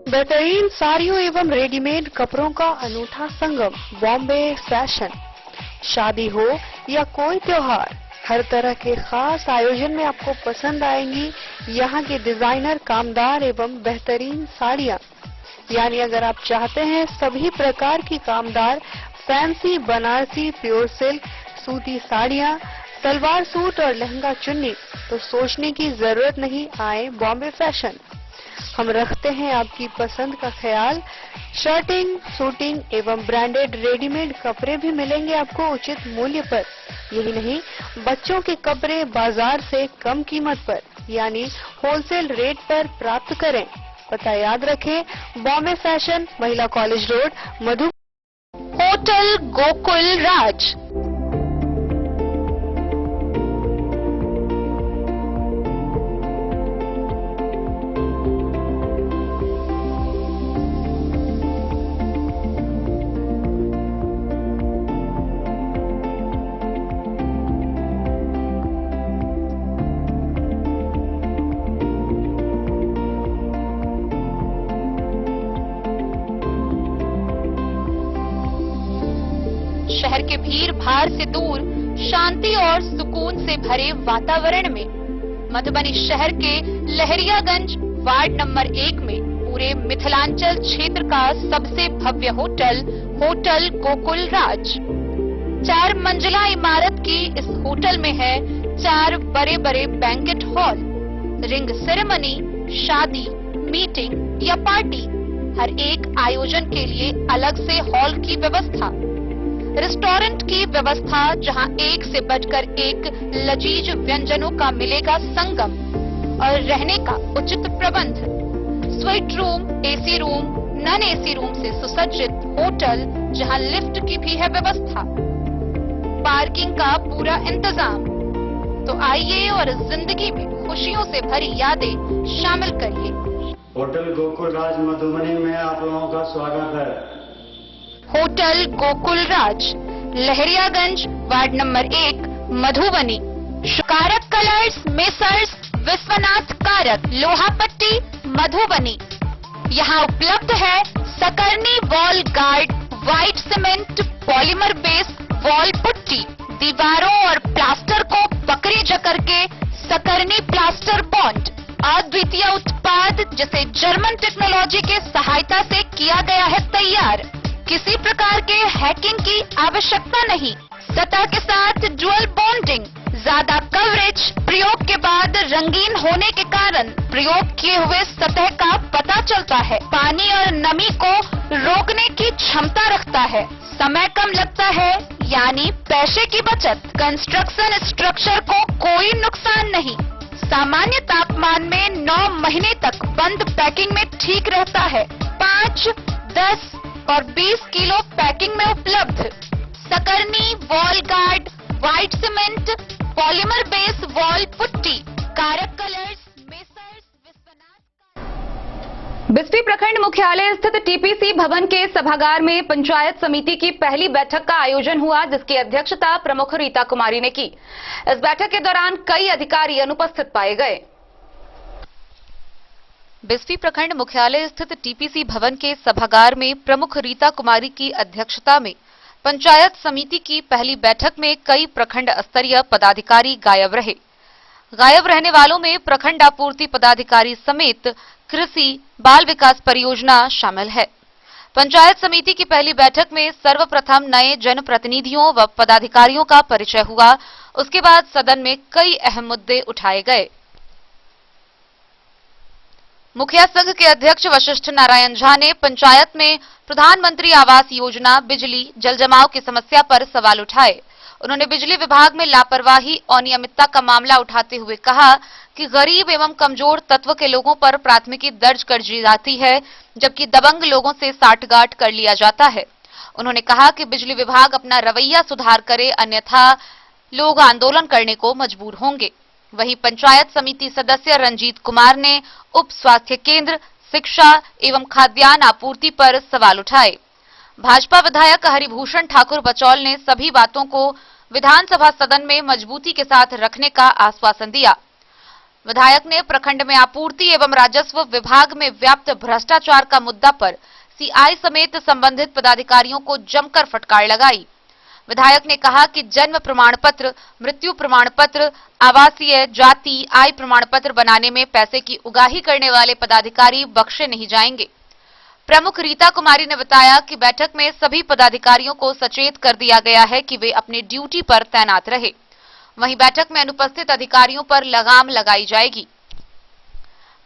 बेहतरीन साड़ियों एवं रेडीमेड कपड़ों का अनूठा संगम, बॉम्बे फैशन। शादी हो या कोई त्योहार, हर तरह के खास आयोजन में आपको पसंद आएंगी यहाँ के डिजाइनर, कामदार एवं बेहतरीन साड़ियाँ। यानी अगर आप चाहते हैं सभी प्रकार की कामदार, फैंसी, बनारसी, प्योर सिल्क, सूती साड़ियाँ, सलवार सूट और लहंगा चुन्नी, तो सोचने की जरूरत नहीं, आए बॉम्बे फैशन। हम रखते हैं आपकी पसंद का ख्याल। शर्टिंग, सूटिंग एवं ब्रांडेड रेडीमेड कपड़े भी मिलेंगे आपको उचित मूल्य पर। यही नहीं, बच्चों के कपड़े बाजार से कम कीमत पर यानी होलसेल रेट पर प्राप्त करें। पता याद रखें, बॉम्बे फैशन, महिला college road, Madhubani. Hotel Gokul Raj, शहर के भीड़ भाड़ से दूर, शांति और सुकून से भरे वातावरण में मधुबनी शहर के लहरियागंज वार्ड नंबर 1 में पूरे मिथिलांचल क्षेत्र का सबसे भव्य होटल, होटल गोकुल राज। 4 मंजिला इमारत की इस होटल में है 4 बड़े बड़े बैंकेट हॉल, रिंग सेरेमनी, शादी, मीटिंग या पार्टी, हर एक आयोजन के लिए अलग से हॉल की व्यवस्था, रेस्टोरेंट की व्यवस्था जहां एक से बढ़कर एक लजीज व्यंजनों का मिलेगा संगम, और रहने का उचित प्रबंध, suite room, AC room, non AC room से सुसज्जित होटल जहां लिफ्ट की भी है व्यवस्था, पार्किंग का पूरा इंतजाम। तो आइए और जिंदगी में खुशियों से भरी यादें शामिल करिए। होटल गोकुल राज मधुबनी में आप लोगों का स्वागत है। होटल गोकुल राज, लहरियागंज वार्ड नंबर 1, मधुबनी। कारक कलर्स, मेसर्स विश्वनाथ कारक, लोहापट्टी, मधुबनी। यहाँ उपलब्ध है Sakarni wall guard, white cement, polymer base wall putty, दीवारों और प्लास्टर को पकड़े जकड़ के सकरनी प्लास्टर बॉन्ड, अद्वितीय उत्पाद जिसे जर्मन टेक्नोलॉजी के सहायता से किया गया है तैयार। किसी प्रकार के हैकिंग की आवश्यकता नहीं। सतह के साथ डुअल बॉन्डिंग, ज्यादा कवरेज, प्रयोग के बाद रंगीन होने के कारण प्रयोग किए हुए सतह का पता चलता है। पानी और नमी को रोकने की क्षमता रखता है। समय कम लगता है यानी पैसे की बचत। कंस्ट्रक्शन स्ट्रक्चर को कोई नुकसान नहीं। सामान्य तापमान में 9 महीने तक बंद पैकिंग में ठीक रहता है। 5, 10 और 20 किलो पैकिंग में उपलब्ध। Sakarni wall guard, white cement, polymer base wall putty, कारक कलर्स, मेसर्स विश्वनाथ। बिस्फी प्रखंड मुख्यालय स्थित टीपीसी भवन के सभागार में पंचायत समिति की पहली बैठक का आयोजन हुआ, जिसकी अध्यक्षता प्रमुख रीता कुमारी ने की। इस बैठक के दौरान कई अधिकारी अनुपस्थित पाए गए। बिस्फी प्रखंड मुख्यालय स्थित टीपीसी भवन के सभागार में प्रमुख रीता कुमारी की अध्यक्षता में पंचायत समिति की पहली बैठक में कई प्रखंड स्तरीय पदाधिकारी गायब रहे। गायब रहने वालों में प्रखंड आपूर्ति पदाधिकारी समेत कृषि बाल विकास परियोजना शामिल है। पंचायत समिति की पहली बैठक में सर्वप्रथम नए जनप्रतिनिधियों व पदाधिकारियों का परिचय हुआ। उसके बाद सदन में कई अहम मुद्दे उठाए गए। मुखिया संघ के अध्यक्ष वशिष्ठ नारायण झा ने पंचायत में प्रधानमंत्री आवास योजना, बिजली, जल जमाव की समस्या पर सवाल उठाए। उन्होंने बिजली विभाग में लापरवाही, अनियमितता का मामला उठाते हुए कहा कि गरीब एवं कमजोर तत्व के लोगों पर प्राथमिकी दर्ज कर दी जाती है, जबकि दबंग लोगों से साठगांठ कर लिया जाता है। उन्होंने कहा कि बिजली विभाग अपना रवैया सुधार करे, अन्यथा लोग आंदोलन करने को मजबूर होंगे। वहीं पंचायत समिति सदस्य रंजीत कुमार ने उप स्वास्थ्य केंद्र, शिक्षा एवं खाद्यान्न आपूर्ति पर सवाल उठाए। भाजपा विधायक हरिभूषण ठाकुर बचौल ने सभी बातों को विधानसभा सदन में मजबूती के साथ रखने का आश्वासन दिया। विधायक ने प्रखंड में आपूर्ति एवं राजस्व विभाग में व्याप्त भ्रष्टाचार का मुद्दा पर सीआई समेत संबंधित पदाधिकारियों को जमकर फटकार लगाई। विधायक ने कहा कि जन्म प्रमाण पत्र, मृत्यु प्रमाण पत्र, आवासीय, जाति, आय प्रमाण पत्र बनाने में पैसे की उगाही करने वाले पदाधिकारी बख्शे नहीं जाएंगे। प्रमुख रीता कुमारी ने बताया कि बैठक में सभी पदाधिकारियों को सचेत कर दिया गया है कि वे अपनी ड्यूटी पर तैनात रहे। वहीं बैठक में अनुपस्थित अधिकारियों पर लगाम लगाई जाएगी।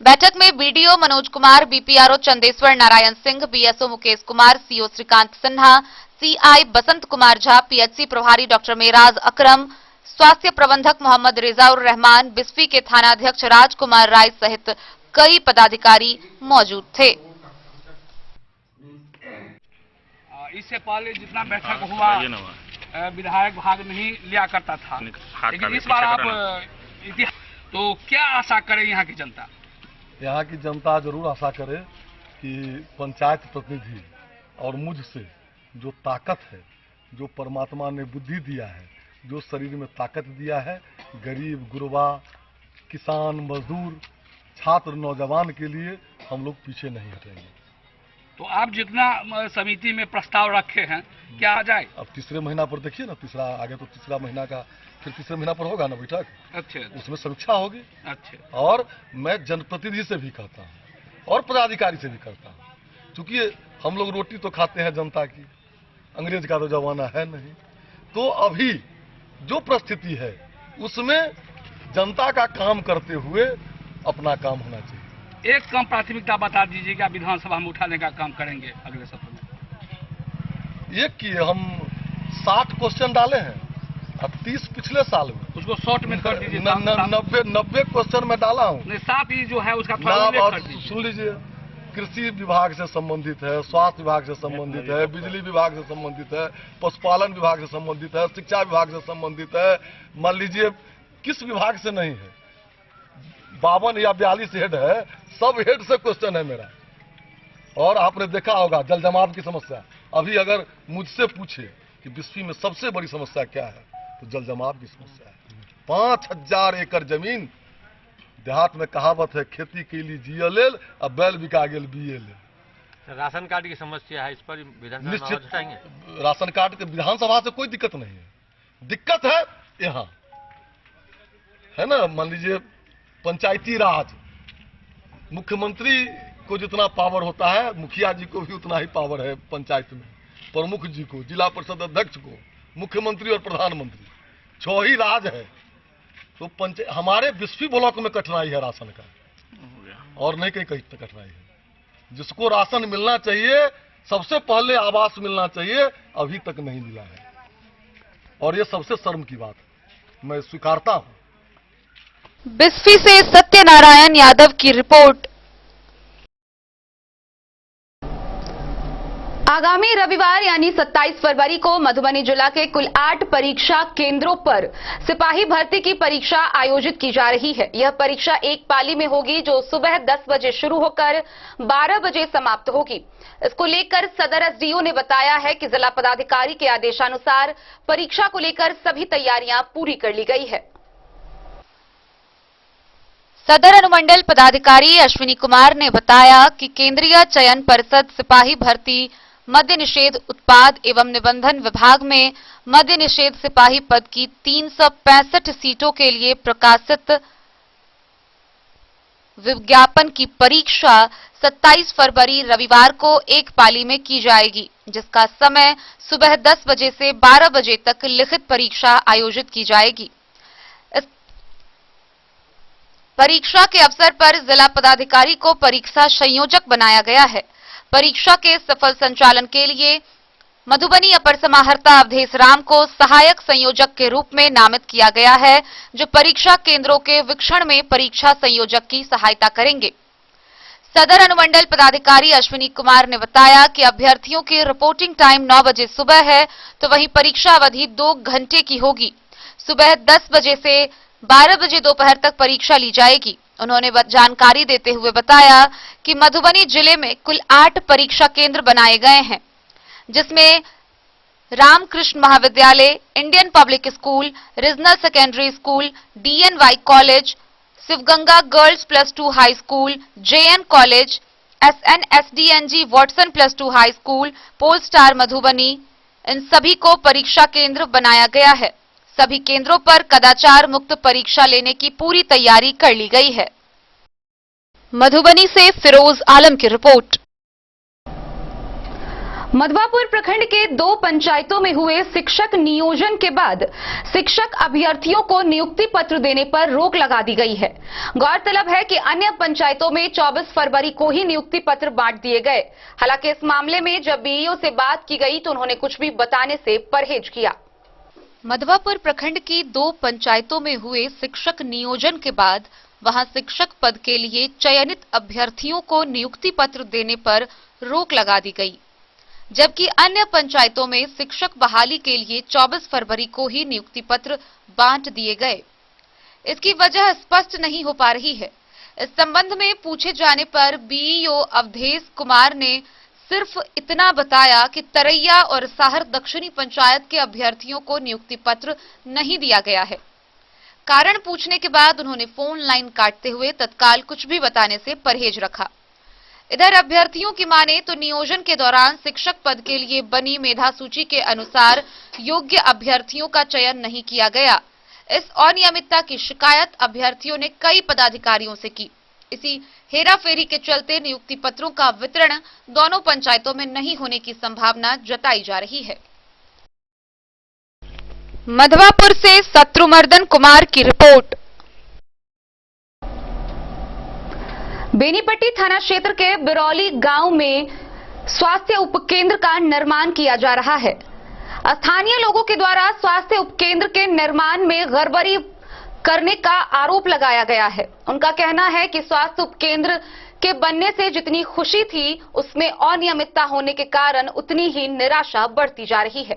बैठक में BDO Manoj Kumar, BPRO Chandeshwar Narayan Singh, BSO Mukesh Kumar, CO Shrikant Sinha, CI Basant Kumar Jha, PHC प्रभारी डॉक्टर मेराज अकरम, स्वास्थ्य प्रबंधक मोहम्मद रिजाउर रहमान, बिस्फी के थानाध्यक्ष राजकुमार राय सहित कई पदाधिकारी मौजूद थे। इससे पहले जितना बैठक हुआ विधायक भाग नहीं लिया करता था, लेकिन इस बार आप तो क्या आशा करे यहाँ की जनता? यहाँ की जनता जरूर आशा करे कि पंचायत प्रतिनिधि और मुझसे जो ताकत है, जो परमात्मा ने बुद्धि दिया है, जो शरीर में ताकत दिया है, गरीब, गुरबा, किसान, मजदूर, छात्र, नौजवान के लिए हम लोग पीछे नहीं हटेंगे। तो आप जितना समिति में प्रस्ताव रखे हैं, क्या आ जाए? अब तीसरे महीना पर देखिए ना, तीसरा आगे तो तीसरा महीना का फिर तीसरे महीना पर होगा ना बैठक। अच्छा, उसमें समीक्षा होगी। अच्छा, और मैं जनप्रतिनिधि से भी कहता हूँ और पदाधिकारी से भी करता हूँ, क्योंकि हम लोग रोटी तो खाते हैं जनता की, अंग्रेज का तो जमाना है नहीं। तो अभी जो परिस्थिति है उसमें जनता का काम करते हुए अपना काम होना चाहिए। एक कम प्राथमिकता बता दीजिएगा विधानसभा में उठाने का काम करेंगे अगले सत्र में। एक की हम 60 क्वेश्चन डाले हैं, अब 30 पिछले साल में, उसको शॉर्ट में कर दीजिए। 90 क्वेश्चन में डाला हूँ। साथ ही जो है उसका सुन लीजिए, कृषि विभाग से संबंधित है, स्वास्थ्य विभाग से संबंधित है, बिजली विभाग से संबंधित है, पशुपालन विभाग से संबंधित है, शिक्षा विभाग से संबंधित है। मान लीजिए किस विभाग से नहीं है, 52 या 42 हेड है, सब हेड से क्वेश्चन है मेरा। और आपने देखा होगा जल जमाव की समस्या, अभी अगर मुझसे पूछे कि बिस्फी में सबसे बड़ी समस्या क्या है, तो जल जमाव की समस्या है। 5000 एकड़ जमीन, देहात में कहावत है खेती के लिए जिया लेल, अब बैल बिका गेल बीए ले। राशन कार्ड की समस्या है, इस पर निश्चित राशन कार्ड के विधानसभा से कोई दिक्कत नहीं है, दिक्कत है यहाँ है ना। मान लीजिए पंचायती राज, मुख्यमंत्री को जितना पावर होता है, मुखिया जी को भी उतना ही पावर है पंचायत में, प्रमुख जी को, जिला परिषद अध्यक्ष को, मुख्यमंत्री और प्रधानमंत्री, 6 ही राज है। तो हमारे बिस्फी ब्लॉक में कठिनाई है राशन का, और नहीं कहीं कठिनाई है। जिसको राशन मिलना चाहिए, सबसे पहले आवास मिलना चाहिए, अभी तक नहीं मिला है, और ये सबसे शर्म की बात है, मैं स्वीकारता हूं। बिस्फी से सत्यनारायण यादव की रिपोर्ट। आगामी रविवार यानी 27 फरवरी को मधुबनी जिला के कुल 8 परीक्षा केंद्रों पर सिपाही भर्ती की परीक्षा आयोजित की जा रही है। यह परीक्षा एक पाली में होगी जो सुबह 10 बजे शुरू होकर 12 बजे समाप्त होगी। इसको लेकर सदर एसडीओ ने बताया है कि जिला पदाधिकारी के आदेशानुसार परीक्षा को लेकर सभी तैयारियां पूरी कर ली गई है। सदर अनुमंडल पदाधिकारी अश्विनी कुमार ने बताया कि केंद्रीय चयन परिषद सिपाही भर्ती मद्य निषेध उत्पाद एवं निबंधन विभाग में मद्य निषेध सिपाही पद की 365 सीटों के लिए प्रकाशित विज्ञापन की परीक्षा 27 फरवरी रविवार को एक पाली में की जाएगी, जिसका समय सुबह 10 बजे से 12 बजे तक लिखित परीक्षा आयोजित की जाएगी। इस परीक्षा के अवसर पर जिला पदाधिकारी को परीक्षा संयोजक बनाया गया है। परीक्षा के सफल संचालन के लिए मधुबनी अपर समाहर्ता अवधेश राम को सहायक संयोजक के रूप में नामित किया गया है, जो परीक्षा केंद्रों के वीक्षण में परीक्षा संयोजक की सहायता करेंगे। सदर अनुमंडल पदाधिकारी अश्विनी कुमार ने बताया कि अभ्यर्थियों की रिपोर्टिंग टाइम 9 बजे सुबह है, तो वहीं परीक्षा अवधि 2 घंटे की होगी। सुबह 10 बजे से 12 बजे दोपहर तक परीक्षा ली जाएगी। उन्होंने जानकारी देते हुए बताया कि मधुबनी जिले में कुल 8 परीक्षा केंद्र बनाए गए हैं, जिसमें रामकृष्ण महाविद्यालय, Indian public school, regional secondary school, DNY college, Shivganga girls +2 high school, JN college, SNSDNG Watson +2 high school, pole star Madhubani, इन सभी को परीक्षा केंद्र बनाया गया है। सभी केंद्रों पर कदाचार मुक्त परीक्षा लेने की पूरी तैयारी कर ली गई है। मधुबनी से फिरोज आलम की रिपोर्ट। मधवापुर प्रखंड के 2 पंचायतों में हुए शिक्षक नियोजन के बाद शिक्षक अभ्यर्थियों को नियुक्ति पत्र देने पर रोक लगा दी गई है। गौरतलब है कि अन्य पंचायतों में 24 फरवरी को ही नियुक्ति पत्र बांट दिए गए। हालांकि इस मामले में जब बीईओ से बात की गई तो उन्होंने कुछ भी बताने से परहेज किया। मधवापुर प्रखंड की 2 पंचायतों में हुए शिक्षक नियोजन के बाद वहां शिक्षक पद के लिए चयनित अभ्यर्थियों को नियुक्ति पत्र देने पर रोक लगा दी गई, जबकि अन्य पंचायतों में शिक्षक बहाली के लिए 24 फरवरी को ही नियुक्ति पत्र बांट दिए गए। इसकी वजह स्पष्ट नहीं हो पा रही है। इस संबंध में पूछे जाने पर बीईओ अवधेश कुमार ने सिर्फ इतना बताया कि तरैया और साहर दक्षिणी पंचायत के अभ्यर्थियों को नियुक्ति पत्र नहीं दिया गया है। कारण पूछने के बाद उन्होंने फोन लाइन काटते हुए तत्काल कुछ भी बताने से परहेज रखा। इधर अभ्यर्थियों की माने तो नियोजन के दौरान शिक्षक पद के लिए बनी मेधा सूची के अनुसार योग्य अभ्यर्थियों का चयन नहीं किया गया। इस अनियमितता की शिकायत अभ्यर्थियों ने कई पदाधिकारियों से की। इसी हेराफेरी के चलते नियुक्ति पत्रों का वितरण दोनों पंचायतों में नहीं होने की संभावना जताई जा रही है। मधवापुर से शत्रुमर्दन कुमार की रिपोर्ट। बेनीपट्टी थाना क्षेत्र के बिरौली गांव में स्वास्थ्य उपकेंद्र का निर्माण किया जा रहा है। स्थानीय लोगों के द्वारा स्वास्थ्य उपकेंद्र के निर्माण में गड़बड़ी करने का आरोप लगाया गया है। उनका कहना है कि स्वास्थ्य उपकेंद्र के बनने से जितनी खुशी थी, उसमें अनियमितता होने के कारण उतनी ही निराशा बढ़ती जा रही है।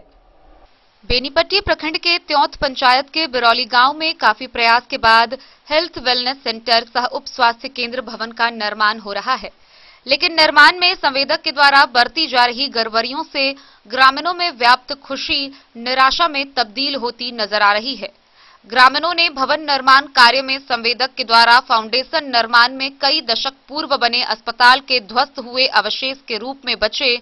बेनीपट्टी प्रखंड के त्योंत पंचायत के बिरौली गांव में काफी प्रयास के बाद हेल्थ वेलनेस सेंटर सह उप स्वास्थ्य केंद्र भवन का निर्माण हो रहा है, लेकिन निर्माण में संवेदक के द्वारा बरती जा रही गड़बड़ियों से ग्रामीणों में व्याप्त खुशी निराशा में तब्दील होती नजर आ रही है। ग्रामीणों ने भवन निर्माण कार्य में संवेदक के द्वारा फाउंडेशन निर्माण में कई दशक पूर्व बने अस्पताल के ध्वस्त हुए अवशेष के रूप में बचे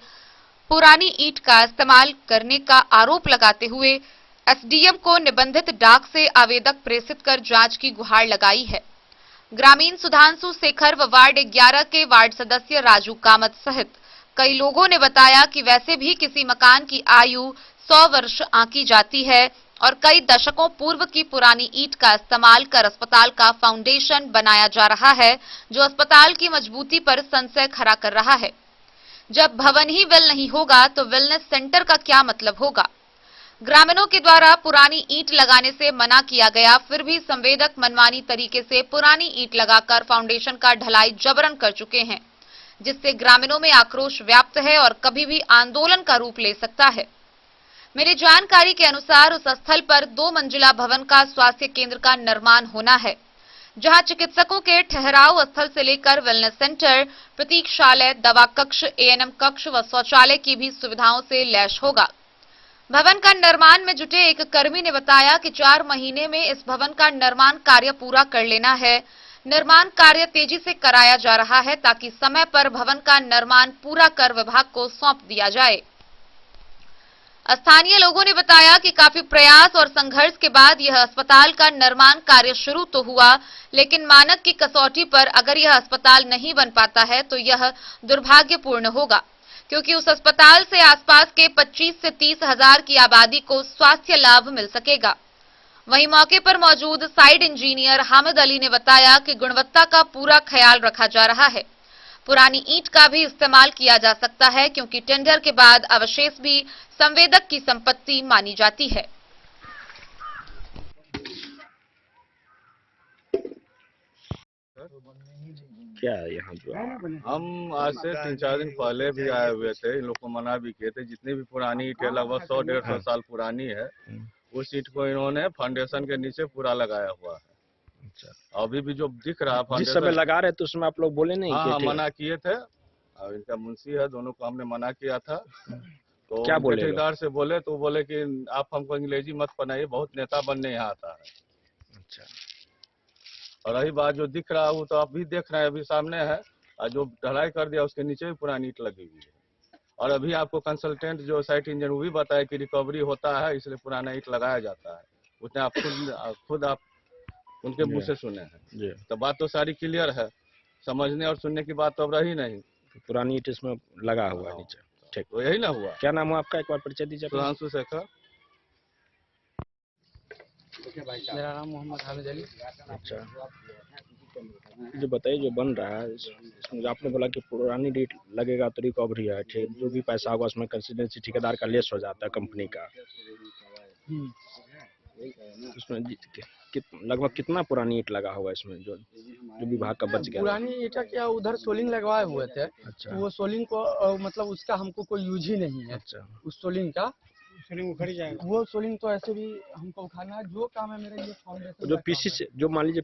पुरानी ईंट का इस्तेमाल करने का आरोप लगाते हुए एसडीएम को निबंधित डाक से आवेदक प्रेषित कर जांच की गुहार लगाई है। ग्रामीण सुधांशु शेखर व वार्ड 11 के वार्ड सदस्य राजू कामत सहित कई लोगों ने बताया कि वैसे भी किसी मकान की आयु 100 वर्ष आंकी जाती है और कई दशकों पूर्व की पुरानी ईंट का इस्तेमाल कर अस्पताल का फाउंडेशन बनाया जा रहा है, जो अस्पताल की मजबूती पर संशय खड़ा कर रहा है। जब भवन ही वेल नहीं होगा तो वेलनेस सेंटर का क्या मतलब होगा। ग्रामीणों के द्वारा पुरानी ईंट लगाने से मना किया गया, फिर भी संवेदक मनमानी तरीके से पुरानी ईंट लगाकर फाउंडेशन का ढलाई जबरन कर चुके हैं, जिससे ग्रामीणों में आक्रोश व्याप्त है और कभी भी आंदोलन का रूप ले सकता है। मेरी जानकारी के अनुसार उस स्थल पर 2 मंजिला भवन का स्वास्थ्य केंद्र का निर्माण होना है, जहां चिकित्सकों के ठहराव स्थल से लेकर वेलनेस सेंटर, प्रतीक्षालय, दवा कक्ष, एएनएम कक्ष व शौचालय की भी सुविधाओं से लैस होगा। भवन का निर्माण में जुटे एक कर्मी ने बताया कि 4 महीने में इस भवन का निर्माण कार्य पूरा कर लेना है। निर्माण कार्य तेजी से कराया जा रहा है ताकि समय पर भवन का निर्माण पूरा कर विभाग को सौंप दिया जाए। स्थानीय लोगों ने बताया कि काफी प्रयास और संघर्ष के बाद यह अस्पताल का निर्माण कार्य शुरू तो हुआ, लेकिन मानक की कसौटी पर अगर यह अस्पताल नहीं बन पाता है तो यह दुर्भाग्यपूर्ण होगा, क्योंकि उस अस्पताल से आसपास के 25 से 30 हजार की आबादी को स्वास्थ्य लाभ मिल सकेगा। वहीं मौके पर मौजूद साइट इंजीनियर हामिद अली ने बताया कि गुणवत्ता का पूरा ख्याल रखा जा रहा है। पुरानी ईंट का भी इस्तेमाल किया जा सकता है, क्योंकि टेंडर के बाद अवशेष भी संवेदक की संपत्ति मानी जाती है। क्या है यहाँ जो हम आज से 3-4 दिन पहले भी आए हुए थे, इन लोग को मना भी किए थे। जितनी भी पुरानी ईंट है, लगभग 100-150 साल पुरानी है, उस ईंट को इन्होंने फाउंडेशन के नीचे पूरा लगाया हुआ है। अच्छा। अभी भी जो दिख रहा है जिस समय लगा रहे तो उसमें आप लोग बोले नहीं? हाँ, मना किए थे। और इनका मुंशी है, दोनों को हमने मना किया था। तो क्या बोले? ठेकेदार से बोले तो बोले कि आप हमको अंग्रेजी मत पढ़ाइए, बहुत नेता बनने यहाँ आता है। अच्छा। और रही बात जो दिख रहा है वो तो आप भी देख रहे हैं, अभी सामने है। और जो ढलाई कर दिया उसके नीचे भी पुरानी ईंट लगी हुई है। और अभी आपको कंसल्टेंट जो साइट इंजीनियर वो भी बताया कि रिकवरी होता है, इसलिए पुराना ईंट लगाया जाता है। उसने आप खुद आप उनके मुंह से सुने हैं। तो बात तो सारी क्लियर है, समझने और सुनने की बात तो अब रही नहीं। पुरानी ईंट इसमें लगा हुआ है नीचे। ठीक, तो यही ना हुआ। क्या नाम है आपका, एक बार परिचय दीजिए। सुधांशु शेखर। मेरा नाम मोहम्मद हामिद अली। अच्छा, जो बताइए जो बन रहा है इसमें आपने बोला कि पुरानी ईंट लगेगा तो रिकवरी है, ठीक, जो भी पैसा होगा उसमें कंसिडेंसी ठेकेदार का लेस हो जाता है, कंपनी का। उसमें लगभग कितना पुरानी ईंट लगा होगा इसमें जो विभाग का बच गया? पुरानी ईंट क्या उधर सोलिंग लगवाए हुए थे। अच्छा। तो वो सोलिंग को मतलब उसका हमको कोई यूज ही नहीं है। अच्छा। उस सोलिंग का उखड़ जाएगा। वो सोलिंग तो ऐसे भी हमको उखाड़ना है। जो काम है मेरा ये फाउंडेशन जो पीसी से, जो मान लीजिए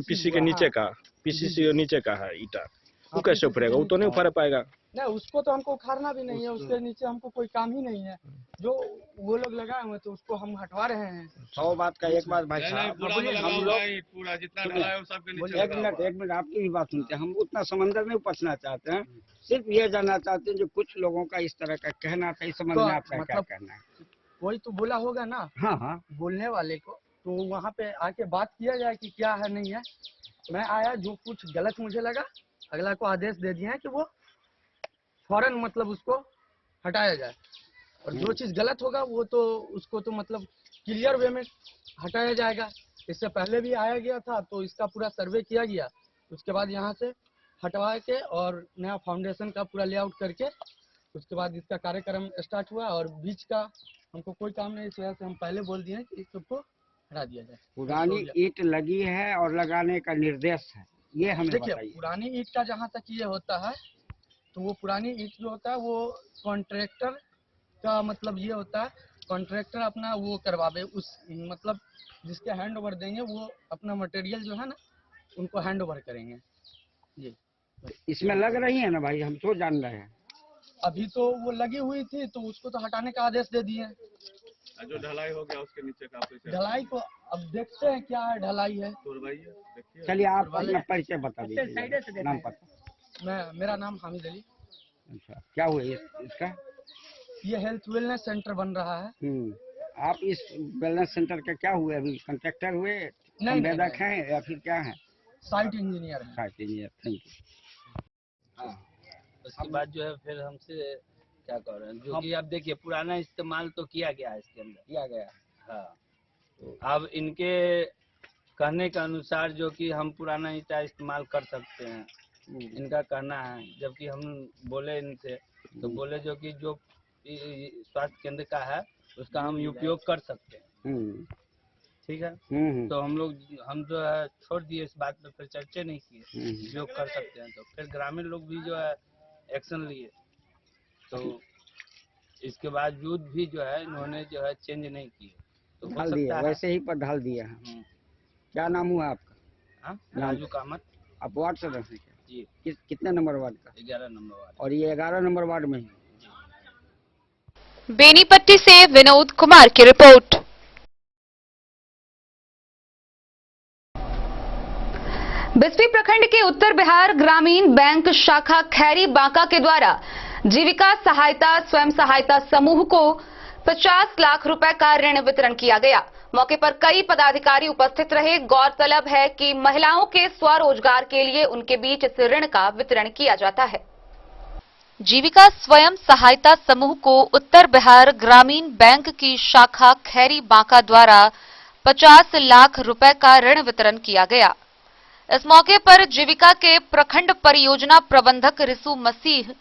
पीसी के नीचे का, पीसीसी के नीचे का है ईटा, वो कैसे उखड़ेगा? वो तो नहीं उखाड़ पाएगा। नहीं, उसको तो हमको उखाड़ना भी नहीं है, उसके नीचे हमको कोई काम ही नहीं है। जो वो लोग लगाए हुए तो उसको हम हटवा रहे हैं। 100 बात का एक बात भाई साहब, पूरा जितना लगा है सबके नीचे। एक मिनट आपकी भी बात सुनते हैं। हम उतना समंदर नहीं पहुंचना चाहते हैं, सिर्फ ये जानना चाहते हैं जो कुछ लोगों का इस तरह का कहना था, इस संबंध में आपका क्या कहना है? कोई तो बोला होगा ना। हाँ हाँ, बोलने वाले को तो वहाँ पे आके बात किया जाए कि क्या है नहीं है। मैं आया, जो कुछ गलत मुझे लगा अगला को आदेश दे दिया है कि वो फौरन मतलब उसको हटाया जाए, और जो चीज गलत होगा वो तो उसको तो मतलब क्लियर वे में हटाया जाएगा। इससे पहले भी आया गया था तो इसका पूरा सर्वे किया गया, उसके बाद यहाँ से हटवा के और नया फाउंडेशन का पूरा लेआउट करके उसके बाद इसका कार्यक्रम स्टार्ट हुआ। और बीच का हमको कोई काम नहीं, इस वजह से हम पहले बोल दिए कि इस सबको हटा दिया जाए। पुरानी ईंट लगी है और लगाने का निर्देश है, ये हमें देखिए। बताइए। पुरानी ईंट का जहाँ तक ये होता है तो वो पुरानी ईंट जो होता है वो कॉन्ट्रैक्टर का मतलब ये होता है, कॉन्ट्रैक्टर अपना वो करवावे, उस मतलब जिसके हैंड ओवर देंगे वो अपना मटेरियल जो है ना उनको हैंड ओवर करेंगे। जी, इसमें लग रही है ना भाई, हम तो जान रहे हैं। अभी तो वो लगी हुई थी तो उसको तो हटाने का आदेश दे दिए। जो ढलाई हो गया उसके नीचे का ढलाई को अब देखते हैं क्या है ढलाई है। चलिए आप अपना परिचय बता दीजिए, नाम पता। मेरा नाम हामिद अली। अच्छा, क्या हुआ इसका? ये हेल्थ वेलनेस सेंटर बन रहा है। आप इस वेलनेस सेंटर का क्या हुए? अभी कॉन्ट्रैक्टर हुए, संवेदक हैं या फिर क्या है? साइट इंजीनियर है। Site engineer, thank you. उसके बाद जो है फिर हमसे क्या कह रहे हैं, जो कि अब देखिए पुराना इस्तेमाल तो किया गया है, इसके अंदर किया गया। हाँ, अब इनके कहने के अनुसार जो कि हम पुराना ईंटा इस्तेमाल कर सकते हैं, इनका कहना है। जबकि हम बोले इनसे तो बोले जो कि जो स्वास्थ्य केंद्र का है उसका हम उपयोग कर सकते हैं। ठीक है, तो हम जो है छोड़ दिए इस बात पे, फिर चर्चा नहीं किए। उपयोग कर सकते हैं तो फिर ग्रामीण लोग भी जो है एक्शन लिए, तो इसके बावजूद भी जो है इन्होंने जो है चेंज नहीं किए, तो हो ढाल दिया, सकता है। वैसे ही पर ढाल दिया है। क्या नाम हुआ आपका? हाँ, राजू कामत। आप वार्ड सदस्य हैं? जी। कितने नंबर वार्ड का? 11 नंबर वार्ड। और ये 11 नंबर वार्ड में है। बेनीपट्टी से विनोद कुमार की रिपोर्ट। बिस्फी प्रखंड के उत्तर बिहार ग्रामीण बैंक शाखा खैरी बांका के द्वारा जीविका सहायता स्वयं सहायता समूह को 50 लाख रुपए का ऋण वितरण किया गया। मौके पर कई पदाधिकारी उपस्थित रहे। गौरतलब है कि महिलाओं के स्वरोजगार के लिए उनके बीच इस ऋण का वितरण किया जाता है। जीविका स्वयं सहायता समूह को उत्तर बिहार ग्रामीण बैंक की शाखा खैरी बांका द्वारा 50 लाख रुपए का ऋण वितरण किया गया। इस मौके पर जीविका के प्रखंड परियोजना प्रबंधक रिसु मसीह,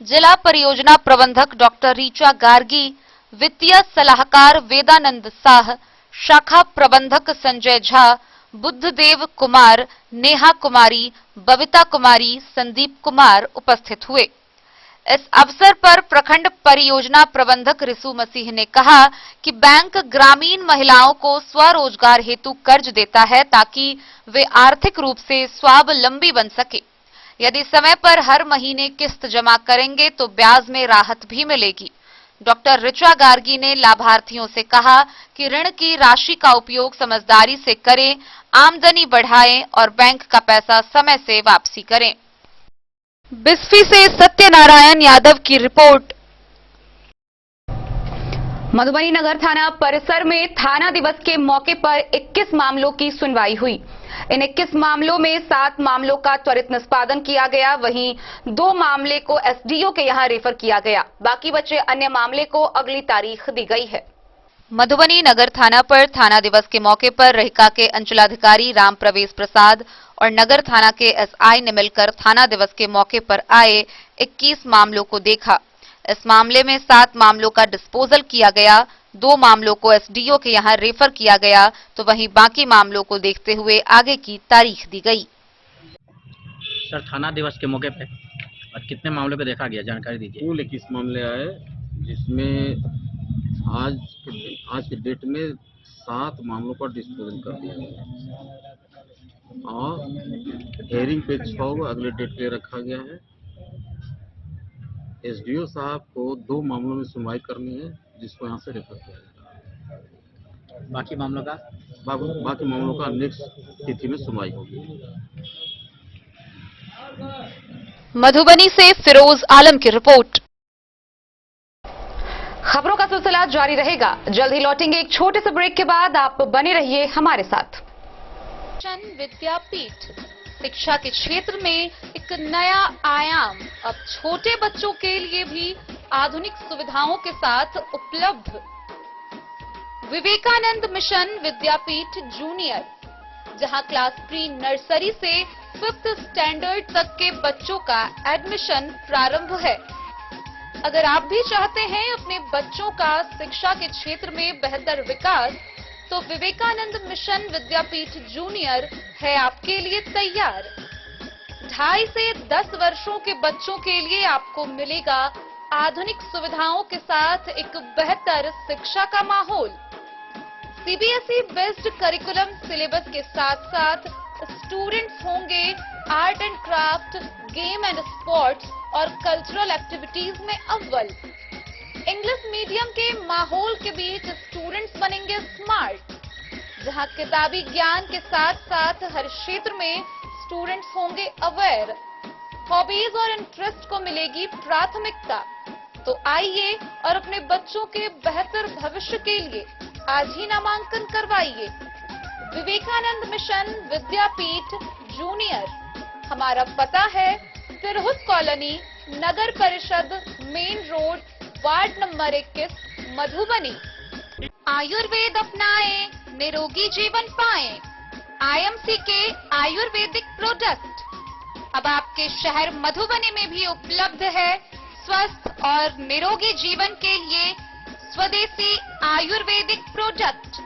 जिला परियोजना प्रबंधक डॉक्टर रीचा गार्गी, वित्तीय सलाहकार वेदानंद साह, शाखा प्रबंधक संजय झा, बुद्धदेव कुमार, नेहा कुमारी, बबीता कुमारी, संदीप कुमार उपस्थित हुए। इस अवसर पर प्रखंड परियोजना प्रबंधक रिसु मसीह ने कहा कि बैंक ग्रामीण महिलाओं को स्वरोजगार हेतु कर्ज देता है ताकि वे आर्थिक रूप से स्वावलंबी बन सके। यदि समय पर हर महीने किस्त जमा करेंगे तो ब्याज में राहत भी मिलेगी। डॉक्टर ऋचा गार्गी ने लाभार्थियों से कहा कि ऋण की राशि का उपयोग समझदारी से करें, आमदनी बढ़ाएं और बैंक का पैसा समय से वापसी करें। बिस्फी से सत्यनारायण यादव की रिपोर्ट। मधुबनी नगर थाना परिसर में थाना दिवस के मौके पर 21 मामलों की सुनवाई हुई। इन 21 मामलों में 7 मामलों का त्वरित निष्पादन किया गया, वहीं 2 मामले को एसडीओ के यहां रेफर किया गया। बाकी बचे अन्य मामले को अगली तारीख दी गई है। मधुबनी नगर थाना पर थाना दिवस के मौके पर रहिका के अंचलाधिकारी राम प्रवेश प्रसाद और नगर थाना के एसआई ने मिलकर थाना दिवस के मौके पर आए 21 मामलों को देखा। इस मामले में 7 मामलों का डिस्पोजल किया गया, 2 मामलों को एसडीओ के यहां रेफर किया गया, तो वहीं बाकी मामलों को देखते हुए आगे की तारीख दी गई। सर, थाना दिवस के मौके पे और कितने मामलों को देखा गया, जानकारी दीजिए। कुल 21 मामले आए, जिसमें आज के डेट में 7 मामलों पर डिस्पोजल कर दिया गया और हेयरिंग पे 6 अगले डेट पे रखा गया है। एसडीओ साहब को 2 मामलों में सुनवाई करनी है, जिसको यहाँ से रेफर किया जाएगा। बाकी मामलों का नेक्स्ट तिथि में सुनवाई होगी। मधुबनी से फिरोज आलम की रिपोर्ट। खबरों का सिलसिला जारी रहेगा। जल्द ही लौटेंगे एक छोटे से ब्रेक के बाद। आप बने रहिए हमारे साथ। विद्यापीठ शिक्षा के क्षेत्र में एक नया आयाम अब छोटे बच्चों के लिए भी आधुनिक सुविधाओं के साथ उपलब्ध। विवेकानंद मिशन विद्यापीठ जूनियर, जहां क्लास प्री नर्सरी से 5th स्टैंडर्ड तक के बच्चों का एडमिशन प्रारंभ है। अगर आप भी चाहते हैं अपने बच्चों का शिक्षा के क्षेत्र में बेहतर विकास, तो विवेकानंद मिशन विद्यापीठ जूनियर है आपके लिए तैयार। 2.5 से 10 वर्षों के बच्चों के लिए आपको मिलेगा आधुनिक सुविधाओं के साथ एक बेहतर शिक्षा का माहौल। सीबीएसई बेस्ड करिकुलम सिलेबस के साथ साथ स्टूडेंट्स होंगे art and craft, game and sports और कल्चरल एक्टिविटीज में अव्वल। इंग्लिश मीडियम के माहौल के बीच स्टूडेंट्स बनेंगे स्मार्ट, जहां किताबी ज्ञान के साथ साथ हर क्षेत्र में स्टूडेंट्स होंगे अवेयर। हॉबीज और इंटरेस्ट को मिलेगी प्राथमिकता। तो आइए और अपने बच्चों के बेहतर भविष्य के लिए आज ही नामांकन करवाइए। विवेकानंद मिशन विद्यापीठ जूनियर। हमारा पता है तिरहुत कॉलोनी, नगर परिषद, main road, ward number 21, Madhubani. Ayurveda अपनाएं, निरोगी जीवन पाएं। आईएमसी के आयुर्वेदिक प्रोडक्ट अब आपके शहर मधुबनी में भी उपलब्ध है। स्वस्थ और निरोगी जीवन के लिए स्वदेशी आयुर्वेदिक प्रोडक्ट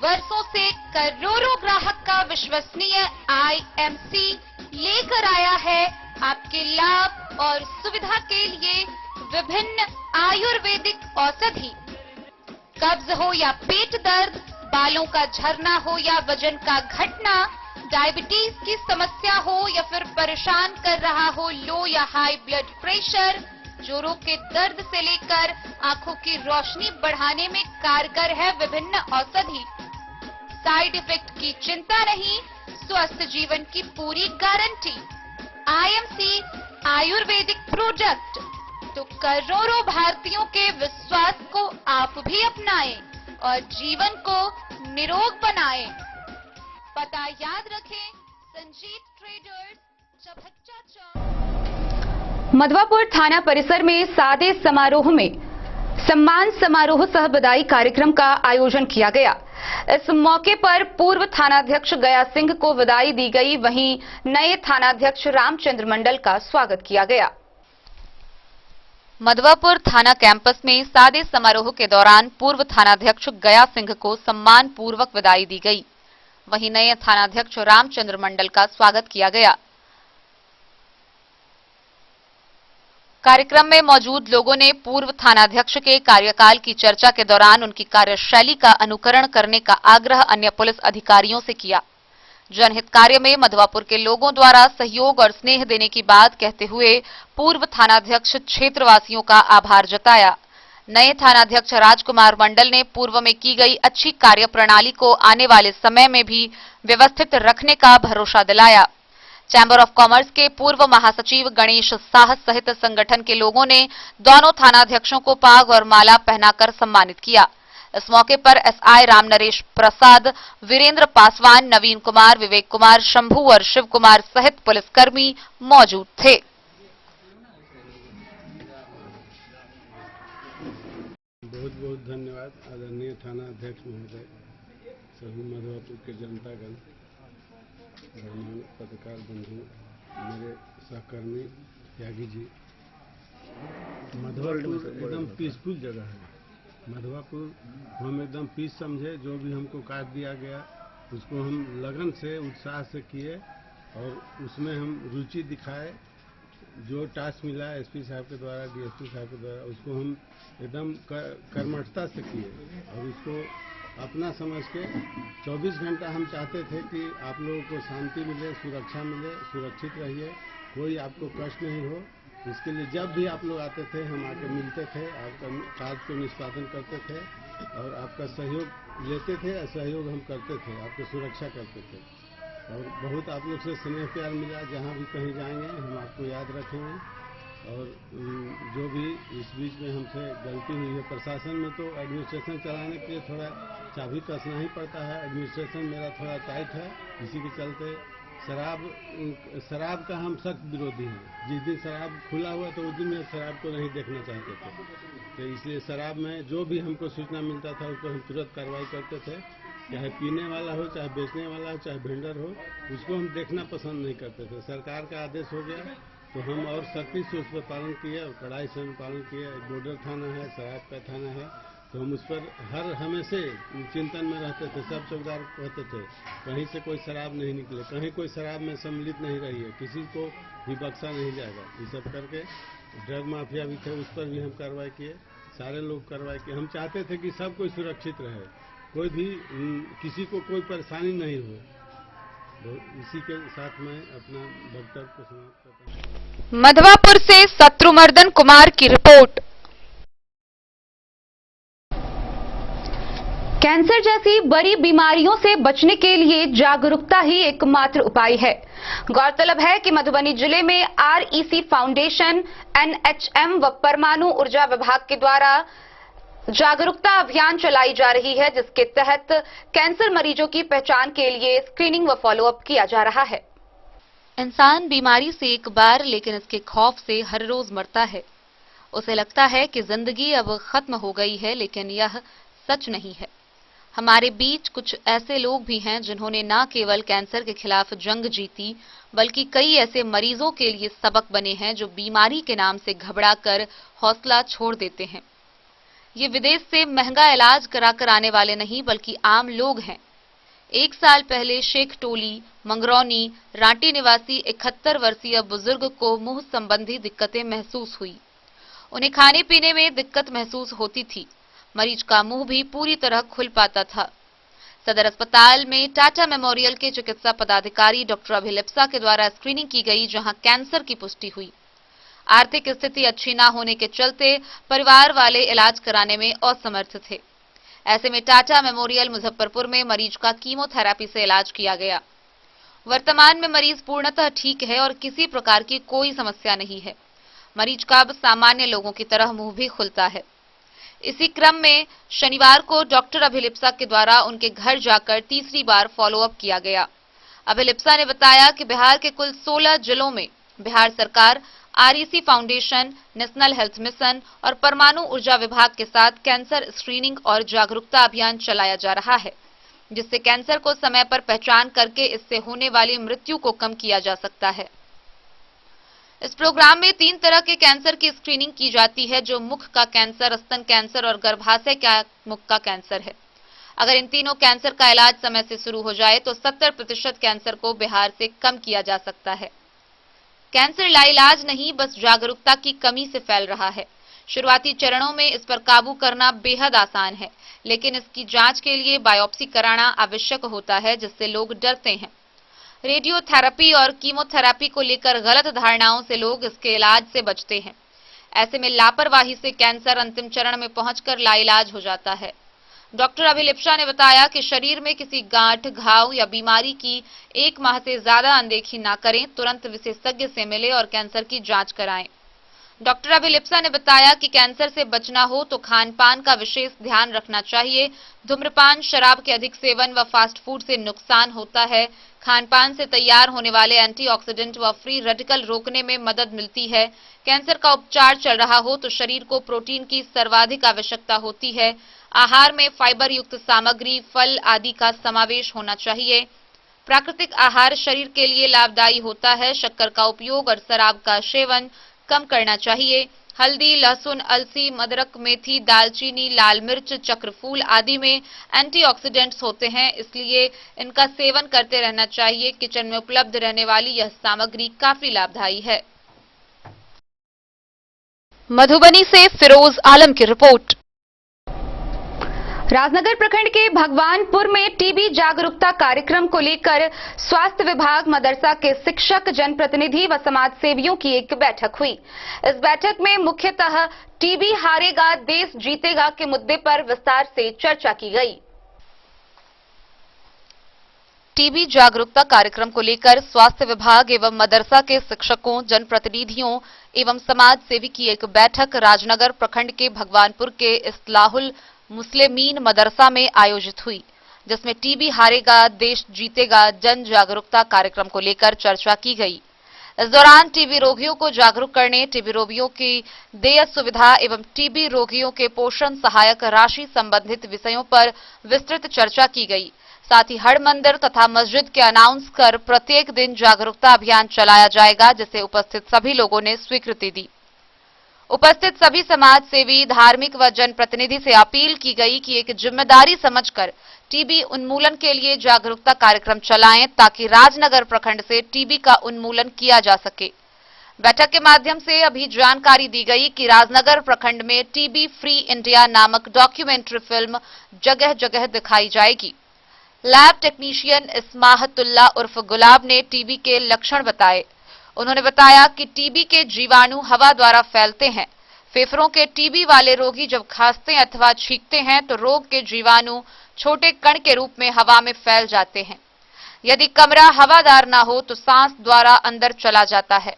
वर्षों से करोड़ों ग्राहक का विश्वसनीय आईएमसी लेकर आया है आपके लाभ और सुविधा के लिए विभिन्न आयुर्वेदिक औषधि। कब्ज हो या पेट दर्द, बालों का झरना हो या वजन का घटना, डायबिटीज की समस्या हो या फिर परेशान कर रहा हो लो या हाई ब्लड प्रेशर, जोड़ों के दर्द से लेकर आंखों की रोशनी बढ़ाने में कारगर है विभिन्न औषधि। साइड इफेक्ट की चिंता नहीं, स्वस्थ जीवन की पूरी गारंटी। आईएमसी आयुर्वेदिक प्रोडक्ट, तो करोड़ों भारतीयों के विश्वास को आप भी अपनाएं और जीवन को निरोग बनाएं। पता याद रखें, संजीत ट्रेडर्स, चभच्चा चौक। मधवापुर थाना परिसर में सादे समारोह में सम्मान समारोह सह बधाई कार्यक्रम का आयोजन किया गया। इस मौके पर पूर्व थानाध्यक्ष गया सिंह को बधाई दी गई, वहीं नए थानाध्यक्ष रामचंद्र मंडल का स्वागत किया गया। मधवापुर थाना कैंपस में सादे समारोह के दौरान पूर्व थानाध्यक्ष गया सिंह को सम्मान पूर्वक विदाई दी गई, वहीं नए थानाध्यक्ष रामचंद्र मंडल का स्वागत किया गया। कार्यक्रम में मौजूद लोगों ने पूर्व थानाध्यक्ष के कार्यकाल की चर्चा के दौरान उनकी कार्यशैली का अनुकरण करने का आग्रह अन्य पुलिस अधिकारियों से किया। जनहित कार्य में मधवापुर के लोगों द्वारा सहयोग और स्नेह देने की बात कहते हुए पूर्व थानाध्यक्ष क्षेत्रवासियों का आभार जताया। नए थानाध्यक्ष राजकुमार मंडल ने पूर्व में की गई अच्छी कार्य प्रणाली को आने वाले समय में भी व्यवस्थित रखने का भरोसा दिलाया। चैम्बर ऑफ कॉमर्स के पूर्व महासचिव गणेश साह सहित संगठन के लोगों ने दोनों थानाध्यक्षों को पाग और माला पहनाकर सम्मानित किया। इस मौके पर एसआई राम नरेश प्रसाद, वीरेंद्र पासवान, नवीन कुमार, विवेक कुमार, शंभू और शिव कुमार सहित पुलिसकर्मी मौजूद थे। बहुत बहुत धन्यवाद आदरणीय थाना अध्यक्ष महोदय, सभी मधवापुर के जनतागण, पत्रकार बंधु, मेरे सहकर्मी त्यागी जी। मधवापुर एकदम पीसफुल जगह है। मधवापुर हम एकदम पीस समझे, जो भी हमको कार्य दिया गया उसको हम लगन से उत्साह से किए और उसमें हम रुचि दिखाए। जो टास्क मिला एसपी साहब के द्वारा, डीएसपी साहब के द्वारा, उसको हम एकदम कर्मठता से किए और उसको अपना समझ के 24 घंटा हम चाहते थे कि आप लोगों को शांति मिले, सुरक्षा मिले, सुरक्षित रहिए, कोई आपको कष्ट नहीं हो। इसके लिए जब भी आप लोग आते थे हम आके मिलते थे, आपका कार्य को निष्पादन करते थे और आपका सहयोग लेते थे और सहयोग हम करते थे, आपकी सुरक्षा करते थे और बहुत आप लोग से स्नेह प्यार मिला। जहाँ भी कहीं जाएंगे हम आपको याद रखेंगे और जो भी इस बीच में हमसे गलती हुई है, प्रशासन में तो एडमिनिस्ट्रेशन चलाने के लिए थोड़ा चाबी कसना ही पड़ता है। एडमिनिस्ट्रेशन मेरा थोड़ा टाइट है, इसी के चलते शराब का हम सख्त विरोधी हैं। जिस दिन शराब खुला हुआ तो उस दिन में शराब को नहीं देखना चाहते थे, तो इसलिए शराब में जो भी हमको सूचना मिलता था उसको हम तुरंत कार्रवाई करते थे। चाहे पीने वाला हो, चाहे बेचने वाला हो, चाहे वेंडर हो, उसको हम देखना पसंद नहीं करते थे। सरकार का आदेश हो गया तो हम और सख्ती से उस पर पालन किए और कड़ाई से हम पालन किए। बॉर्डर थाना है, शराब का थाना है, तो हम उस पर हर हमेशा चिंतन में रहते थे। सब चौकीदार कहते थे कहीं से कोई शराब नहीं निकले, कहीं कोई शराब में सम्मिलित नहीं रही है, किसी को भी बख्शा नहीं जाएगा। ये सब करके ड्रग माफिया भी थे, उस पर भी हम कार्रवाई किए, सारे लोग कार्रवाई किए। हम चाहते थे कि सब कोई सुरक्षित रहे, कोई भी किसी को कोई परेशानी नहीं हो। तो इसी के साथ मैं अपना वक्तव्य को समाप्त करता हूँ। मधवापुर से शत्रुमर्दन कुमार की रिपोर्ट। कैंसर जैसी बड़ी बीमारियों से बचने के लिए जागरूकता ही एकमात्र उपाय है। गौरतलब है कि मधुबनी जिले में आरईसी फाउंडेशन, एनएचएम व परमाणु ऊर्जा विभाग के द्वारा जागरूकता अभियान चलाई जा रही है, जिसके तहत कैंसर मरीजों की पहचान के लिए स्क्रीनिंग व फॉलोअप किया जा रहा है। इंसान बीमारी से एक बार लेकिन इसके खौफ से हर रोज मरता है। उसे लगता है कि जिंदगी अब खत्म हो गई है, लेकिन यह सच नहीं है। हमारे बीच कुछ ऐसे लोग भी हैं जिन्होंने न केवल कैंसर के खिलाफ जंग जीती, बल्कि कई ऐसे मरीजों के लिए सबक बने हैं जो बीमारी के नाम से घबराकर हौसला छोड़ देते हैं। ये विदेश से महंगा इलाज कराकर आने वाले नहीं, बल्कि आम लोग हैं। 1 साल पहले शेख टोली मंगरौनी रांटी निवासी 71 वर्षीय बुजुर्ग को मुंह संबंधी दिक्कतें महसूस हुई। उन्हें खाने पीने में दिक्कत महसूस होती थी। मरीज का मुंह भी पूरी तरह खुल पाता था। सदर अस्पताल में टाटा मेमोरियल के चिकित्सा पदाधिकारी डॉक्टर अभिलिप्सा के द्वारा स्क्रीनिंग की गई, जहां कैंसर की पुष्टि हुई। आर्थिक स्थिति अच्छी न होने के चलते परिवार वाले इलाज कराने में असमर्थ थे। ऐसे में टाटा मेमोरियल मुजफ्फरपुर में मरीज का कीमोथेरेपी से इलाज किया गया। वर्तमान में मरीज पूर्णतः ठीक है और किसी प्रकार की कोई समस्या नहीं है। मरीज का अब सामान्य लोगों की तरह मुंह भी खुलता है। इसी क्रम में शनिवार को डॉक्टर अभिलिप्सा के द्वारा उनके घर जाकर तीसरी बार फॉलोअप किया गया। अभिलिप्सा ने बताया कि बिहार के कुल 16 जिलों में बिहार सरकार, REC foundation, national health mission और परमाणु ऊर्जा विभाग के साथ कैंसर स्क्रीनिंग और जागरूकता अभियान चलाया जा रहा है, जिससे कैंसर को समय पर पहचान करके इससे होने वाली मृत्यु को कम किया जा सकता है। इस प्रोग्राम में 3 तरह के कैंसर की स्क्रीनिंग की जाती है, जो मुख का कैंसर, स्तन कैंसर और गर्भाशय का मुख का कैंसर है। अगर इन तीनों कैंसर का इलाज समय से शुरू हो जाए तो 70% कैंसर को बिहार से कम किया जा सकता है। कैंसर लाइलाज नहीं, बस जागरूकता की कमी से फैल रहा है। शुरुआती चरणों में इस पर काबू करना बेहद आसान है, लेकिन इसकी जांच के लिए बायोप्सी कराना आवश्यक होता है, जिससे लोग डरते हैं। रेडियोथेरेपी और कीमोथेरेपी को लेकर गलत धारणाओं से लोग इसके इलाज से बचते हैं। ऐसे में लापरवाही से कैंसर अंतिम चरण में पहुंचकर लाइलाज हो जाता है। डॉक्टर अभिलिप्सा ने बताया कि शरीर में किसी गांठ, घाव या बीमारी की 1 माह से ज्यादा अनदेखी ना करें, तुरंत विशेषज्ञ से मिले और कैंसर की जांच कराएं। डॉक्टर अभिलिप्सा ने बताया कि कैंसर से बचना हो तो खान पान का विशेष ध्यान रखना चाहिए। धूम्रपान, शराब के अधिक सेवन व फास्ट फूड से नुकसान होता है। खान पान से तैयार होने वाले एंटीऑक्सीडेंट व फ्री रेडिकल रोकने में मदद मिलती है। कैंसर का उपचार चल रहा हो तो शरीर को प्रोटीन की सर्वाधिक आवश्यकता होती है। आहार में फाइबर युक्त सामग्री, फल आदि का समावेश होना चाहिए। प्राकृतिक आहार शरीर के लिए लाभदायी होता है। शक्कर का उपयोग और शराब का सेवन कम करना चाहिए। हल्दी, लहसुन, अलसी, अदरक, मेथी, दालचीनी, लाल मिर्च, चक्रफूल आदि में एंटीऑक्सीडेंट्स होते हैं, इसलिए इनका सेवन करते रहना चाहिए। किचन में उपलब्ध रहने वाली यह सामग्री काफी लाभदायी है। मधुबनी से फिरोज आलम की रिपोर्ट। राजनगर प्रखंड के भगवानपुर में टीबी जागरूकता कार्यक्रम को लेकर स्वास्थ्य विभाग, मदरसा के शिक्षक, जनप्रतिनिधि व समाज सेवियों की एक बैठक हुई। इस बैठक में मुख्यतः टीबी हारेगा देश जीतेगा के मुद्दे पर विस्तार से चर्चा की गई। टीबी जागरूकता कार्यक्रम को लेकर स्वास्थ्य विभाग एवं मदरसा के शिक्षकों, जनप्रतिनिधियों एवं समाज सेवी की एक बैठक राजनगर प्रखंड के भगवानपुर के इस्लाहुल मुस्लिमीन मदरसा में आयोजित हुई, जिसमें टीबी हारेगा देश जीतेगा जन जागरूकता कार्यक्रम को लेकर चर्चा की गई। इस दौरान टीबी रोगियों को जागरूक करने, टीबी रोगियों की देय सुविधा एवं टीबी रोगियों के पोषण सहायक राशि संबंधित विषयों पर विस्तृत चर्चा की गई। साथ ही हर मंदिर तथा मस्जिद के अनाउंस कर प्रत्येक दिन जागरूकता अभियान चलाया जाएगा, जिसे उपस्थित सभी लोगों ने स्वीकृति दी। उपस्थित सभी समाज सेवी, धार्मिक व जनप्रतिनिधि से अपील की गई कि एक जिम्मेदारी समझकर टीबी उन्मूलन के लिए जागरूकता कार्यक्रम चलाएं, ताकि राजनगर प्रखंड से टीबी का उन्मूलन किया जा सके। बैठक के माध्यम से अभी जानकारी दी गई कि राजनगर प्रखंड में टीबी फ्री इंडिया नामक डॉक्यूमेंट्री फिल्म जगह जगह दिखाई जाएगी। लैब टेक्नीशियन इस्माहतुल्लाह उर्फ गुलाब ने टीबी के लक्षण बताए। उन्होंने बताया कि टीबी के जीवाणु हवा द्वारा फैलते हैं। फेफड़ों के टीबी वाले रोगी जब खांसते अथवा छींकते हैं तो रोग के जीवाणु छोटे कण के रूप में हवा में फैल जाते हैं। यदि कमरा हवादार न हो तो सांस द्वारा अंदर चला जाता है।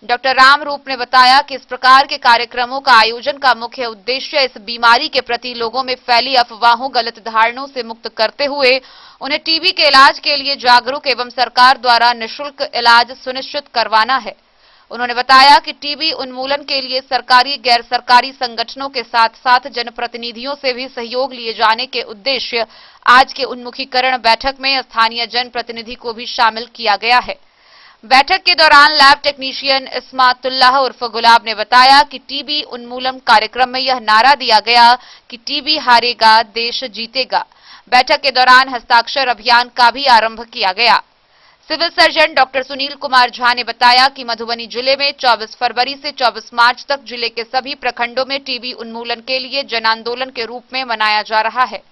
डॉक्टर रामरूप ने बताया कि इस प्रकार के कार्यक्रमों का आयोजन का मुख्य उद्देश्य इस बीमारी के प्रति लोगों में फैली अफवाहों, गलत धारणाओं से मुक्त करते हुए उन्हें टीबी के इलाज के लिए जागरूक एवं सरकार द्वारा निःशुल्क इलाज सुनिश्चित करवाना है। उन्होंने बताया कि टीबी उन्मूलन के लिए सरकारी, गैर सरकारी संगठनों के साथ साथ जनप्रतिनिधियों से भी सहयोग लिए जाने के उद्देश्य आज के उन्मुखीकरण बैठक में स्थानीय जनप्रतिनिधि को भी शामिल किया गया है। बैठक के दौरान लैब टेक्नीशियन इस्मातुल्लाह उर्फ गुलाब ने बताया कि टीबी उन्मूलन कार्यक्रम में यह नारा दिया गया कि टीबी हारेगा देश जीतेगा। बैठक के दौरान हस्ताक्षर अभियान का भी आरंभ किया गया। Civil surgeon doctor Sunil Kumar Jha ने बताया कि मधुबनी जिले में 24 फरवरी से 24 मार्च तक जिले के सभी प्रखंडों में टीबी उन्मूलन के लिए जन आंदोलन के रूप में मनाया जा रहा है।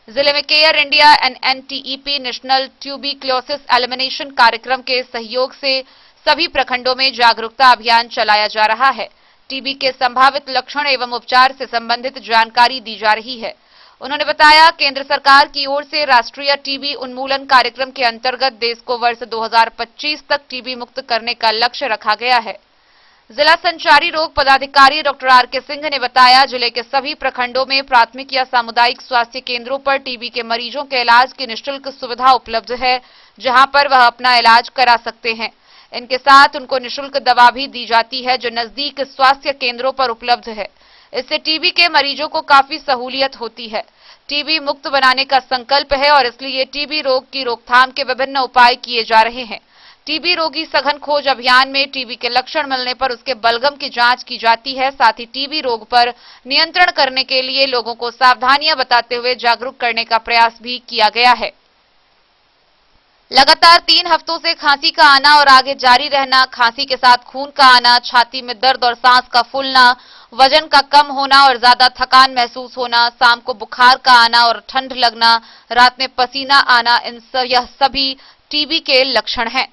जिले में care India and NTEP national tuberculosis elimination कार्यक्रम के सहयोग से सभी प्रखंडों में जागरूकता अभियान चलाया जा रहा है। टीबी के संभावित लक्षण एवं उपचार से संबंधित जानकारी दी जा रही है। उन्होंने बताया केंद्र सरकार की ओर से राष्ट्रीय टीबी उन्मूलन कार्यक्रम के अंतर्गत देश को वर्ष 2025 तक टीबी मुक्त करने का लक्ष्य रखा गया है। जिला संचारी रोग पदाधिकारी डॉक्टर RK सिंह ने बताया जिले के सभी प्रखंडों में प्राथमिक या सामुदायिक स्वास्थ्य केंद्रों पर टीबी के मरीजों के इलाज की निःशुल्क सुविधा उपलब्ध है, जहां पर वह अपना इलाज करा सकते हैं। इनके साथ उनको निःशुल्क दवा भी दी जाती है जो नजदीक स्वास्थ्य केंद्रों पर उपलब्ध है। इससे टीबी के मरीजों को काफी सहूलियत होती है। टीबी मुक्त बनाने का संकल्प है और इसलिए टीबी रोग की रोकथाम के विभिन्न उपाय किए जा रहे हैं। टीबी रोगी सघन खोज अभियान में टीबी के लक्षण मिलने पर उसके बलगम की जांच की जाती है। साथ ही टीबी रोग पर नियंत्रण करने के लिए लोगों को सावधानियां बताते हुए जागरूक करने का प्रयास भी किया गया है। लगातार 3 हफ्तों से खांसी का आना और आगे जारी रहना, खांसी के साथ खून का आना, छाती में दर्द और सांस का फूलना, वजन का कम होना और ज्यादा थकान महसूस होना, शाम को बुखार का आना और ठंड लगना, रात में पसीना आना, यह सभी टीबी के लक्षण हैं।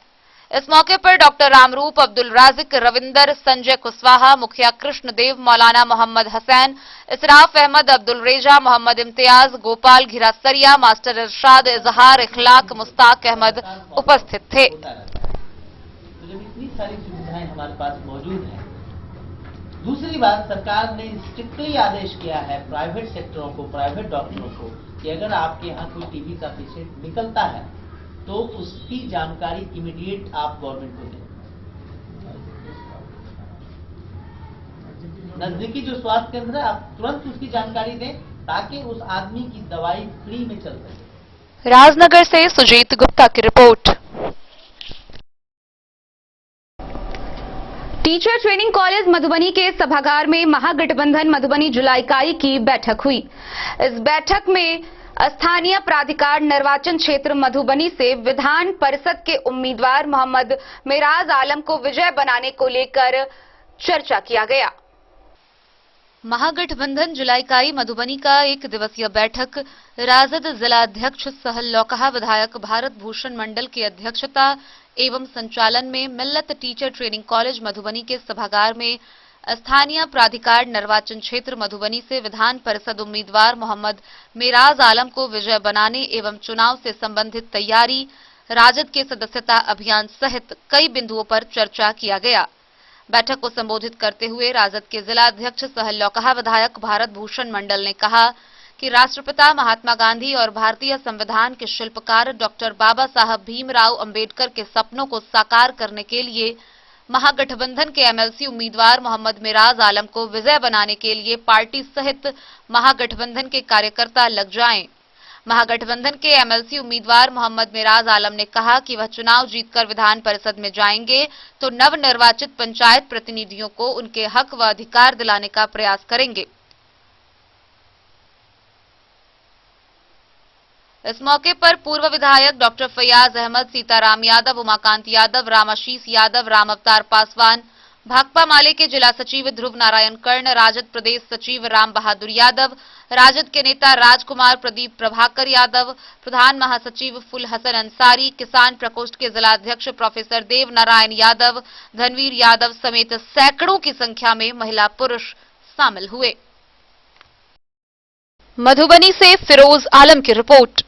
इस मौके पर डॉक्टर रामरूप, अब्दुल राजिक, रविंदर, संजय कुशवाहा, मुखिया कृष्णदेव, मौलाना मोहम्मद हसैन, इसराफ अहमद, अब्दुल रेजा, मोहम्मद इम्तियाज, गोपाल घिरासरिया, मास्टर इरशाद, इजहार, इखलाक, मुस्ताक अहमद उपस्थित थे। तो जब इतनी सारी सुविधाएं हमारे पास मौजूद हैं, दूसरी बात सरकार ने स्ट्रिक्टली आदेश किया है प्राइवेट सेक्टरों को, प्राइवेट डॉक्टरों को कि अगर आपके यहाँ कोई टीबी का पेशेंट निकलता है तो उसकी जानकारी इमीडिएट आप गवर्नमेंट को दें। नजदीकी जो स्वास्थ्य केंद्र है आप तुरंत उसकी जानकारी दें ताकि उस आदमी की दवाई फ्री में चल सके। राजनगर से सुजीत गुप्ता की report. Teacher training college Madhubani के सभागार में महागठबंधन मधुबनी जिला इकाई की बैठक हुई। इस बैठक में स्थानीय प्राधिकार निर्वाचन क्षेत्र मधुबनी से विधान परिषद के उम्मीदवार मोहम्मद मेराज आलम को विजय बनाने को लेकर चर्चा किया गया। महागठबंधन जिला इकाई मधुबनी का 1 दिवसीय बैठक राजद जिलाध्यक्ष सहल लौकहा, विधायक भारत भूषण मंडल की अध्यक्षता एवं संचालन में मिल्लत टीचर ट्रेनिंग कॉलेज मधुबनी के सभागार में स्थानीय प्राधिकार निर्वाचन क्षेत्र मधुबनी से विधान परिषद उम्मीदवार मोहम्मद मेराज आलम को विजय बनाने एवं चुनाव से संबंधित तैयारी, राजद के सदस्यता अभियान सहित कई बिंदुओं पर चर्चा किया गया। बैठक को संबोधित करते हुए राजद के जिलाध्यक्ष सहल लौकहा, विधायक भारत भूषण मंडल ने कहा कि राष्ट्रपिता महात्मा गांधी और भारतीय संविधान के शिल्पकार डॉक्टर बाबा साहब भीमराव अंबेडकर के सपनों को साकार करने के लिए महागठबंधन के MLC उम्मीदवार मोहम्मद मेराज आलम को विजय बनाने के लिए पार्टी सहित महागठबंधन के कार्यकर्ता लग जाएं। महागठबंधन के MLC उम्मीदवार मोहम्मद मेराज आलम ने कहा कि वह चुनाव जीतकर विधान परिषद में जाएंगे तो नवनिर्वाचित पंचायत प्रतिनिधियों को उनके हक व अधिकार दिलाने का प्रयास करेंगे। इस मौके पर पूर्व विधायक डॉक्टर फैयाज अहमद, सीताराम यादव, उमाकांत यादव, रामाशीष यादव, राम अवतार पासवान, भाकपा माले के जिला सचिव ध्रुव नारायण कर्ण, राजद प्रदेश सचिव राम बहादुर यादव, राजद के नेता राजकुमार प्रदीप प्रभाकर यादव, प्रधान महासचिव फुल हसन अंसारी, किसान प्रकोष्ठ के जिलाध्यक्ष प्रोफेसर देव नारायण यादव, धनवीर यादव समेत सैकड़ों की संख्या में महिला पुरुष शामिल हुए। मधुबनी से फिरोज आलम की रिपोर्ट।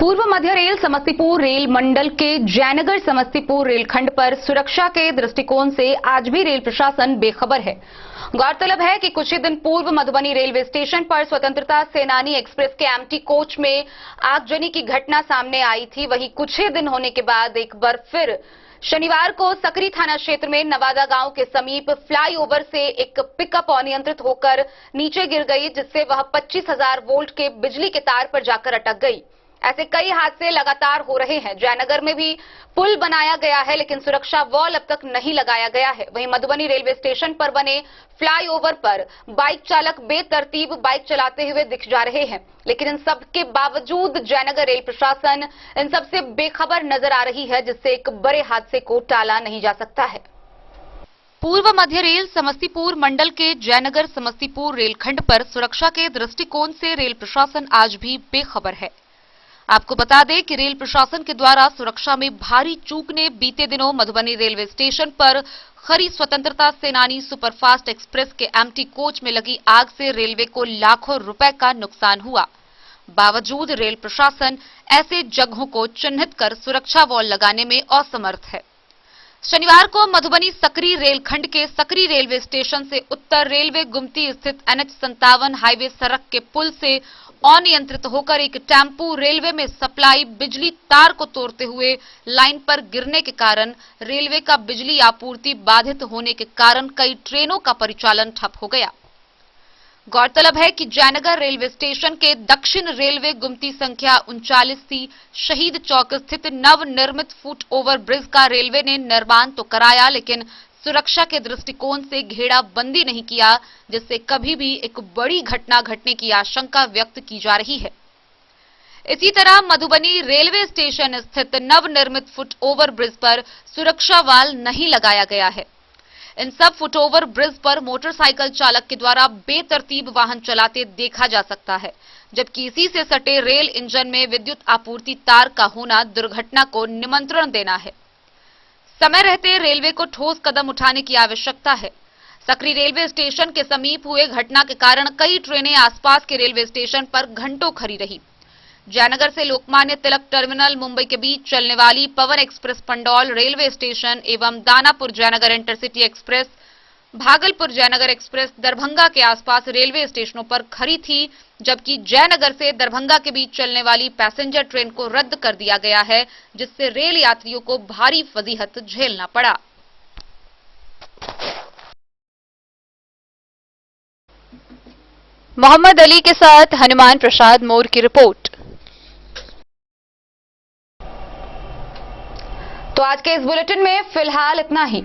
पूर्व मध्य रेल समस्तीपुर रेल मंडल के जयनगर समस्तीपुर रेलखंड पर सुरक्षा के दृष्टिकोण से आज भी रेल प्रशासन बेखबर है। गौरतलब है कि कुछ ही दिन पूर्व मधुबनी रेलवे स्टेशन पर स्वतंत्रता सेनानी एक्सप्रेस के एम्प्टी कोच में आगजनी की घटना सामने आई थी। वहीं कुछ ही दिन होने के बाद एक बार फिर शनिवार को सकरी थाना क्षेत्र में नवादा गांव के समीप फ्लाईओवर से एक पिकअप अनियंत्रित होकर नीचे गिर गई, जिससे वह 25,000 वोल्ट के बिजली के तार पर जाकर अटक गई। ऐसे कई हादसे लगातार हो रहे हैं। जयनगर में भी पुल बनाया गया है, लेकिन सुरक्षा वॉल अब तक नहीं लगाया गया है। वहीं मधुबनी रेलवे स्टेशन पर बने फ्लाईओवर पर बाइक चालक बेतरतीब बाइक चलाते हुए दिख जा रहे हैं, लेकिन इन सब के बावजूद जयनगर रेल प्रशासन इन सब से बेखबर नजर आ रही है, जिससे एक बड़े हादसे को टाला नहीं जा सकता है। पूर्व मध्य रेल समस्तीपुर मंडल के जयनगर समस्तीपुर रेलखंड पर सुरक्षा के दृष्टिकोण से रेल प्रशासन आज भी बेखबर है। आपको बता दें कि रेल प्रशासन के द्वारा सुरक्षा में भारी चूक ने बीते दिनों मधुबनी रेलवे स्टेशन पर खरी स्वतंत्रता सेनानी सुपरफास्ट एक्सप्रेस के एम्प्टी कोच में लगी आग से रेलवे को लाखों रुपए का नुकसान हुआ। बावजूद रेल प्रशासन ऐसे जगहों को चिन्हित कर सुरक्षा वॉल लगाने में असमर्थ है। शनिवार को मधुबनी सकरी रेलखंड के सकरी रेलवे स्टेशन से उत्तर रेलवे गुमती स्थित NH57 हाईवे सड़क के पुल से अनियंत्रित होकर एक टेम्पू रेलवे में सप्लाई बिजली तार को तोड़ते हुए लाइन पर गिरने के कारण रेलवे का बिजली आपूर्ति बाधित होने के कारण कई ट्रेनों का परिचालन ठप हो गया। गौरतलब है कि जयनगर रेलवे स्टेशन के दक्षिण रेलवे गुमती संख्या 39C शहीद चौक स्थित नवनिर्मित फुट ओवर ब्रिज का रेलवे ने निर्माण तो कराया, लेकिन सुरक्षा के दृष्टिकोण से घेराबंदी नहीं किया, जिससे कभी भी एक बड़ी घटना घटने की आशंका व्यक्त की जा रही है। इसी तरह मधुबनी रेलवे स्टेशन स्थित नवनिर्मित फुट ओवर ब्रिज पर सुरक्षा वाल नहीं लगाया गया है। इन सब फुट ओवर ब्रिज पर मोटरसाइकिल चालक के द्वारा बेतरतीब वाहन चलाते देखा जा सकता है, जबकि इसी से सटे रेल इंजन में विद्युत आपूर्ति तार का होना दुर्घटना को निमंत्रण देना है। समय रहते रेलवे को ठोस कदम उठाने की आवश्यकता है। सकरी रेलवे स्टेशन के समीप हुए घटना के कारण कई ट्रेनें आसपास के रेलवे स्टेशन पर घंटों खड़ी रही। जयनगर से लोकमान्य तिलक टर्मिनल मुंबई के बीच चलने वाली पवन एक्सप्रेस पंडौल रेलवे स्टेशन एवं Danapur Jaynagar intercity express, Bhagalpur Jaynagar express Darbhanga के आसपास रेलवे स्टेशनों पर खड़ी थी, जबकि जयनगर से दरभंगा के बीच चलने वाली पैसेंजर ट्रेन को रद्द कर दिया गया है, जिससे रेल यात्रियों को भारी फजीहत झेलना पड़ा। मोहम्मद अली के साथ हनुमान प्रसाद मोर की रिपोर्ट। तो आज के इस बुलेटिन में फिलहाल इतना ही।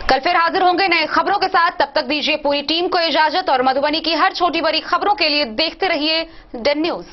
कल फिर हाजिर होंगे नए खबरों के साथ। तब तक दीजिए पूरी टीम को इजाजत और मधुबनी की हर छोटी बड़ी खबरों के लिए देखते रहिए डेन न्यूज।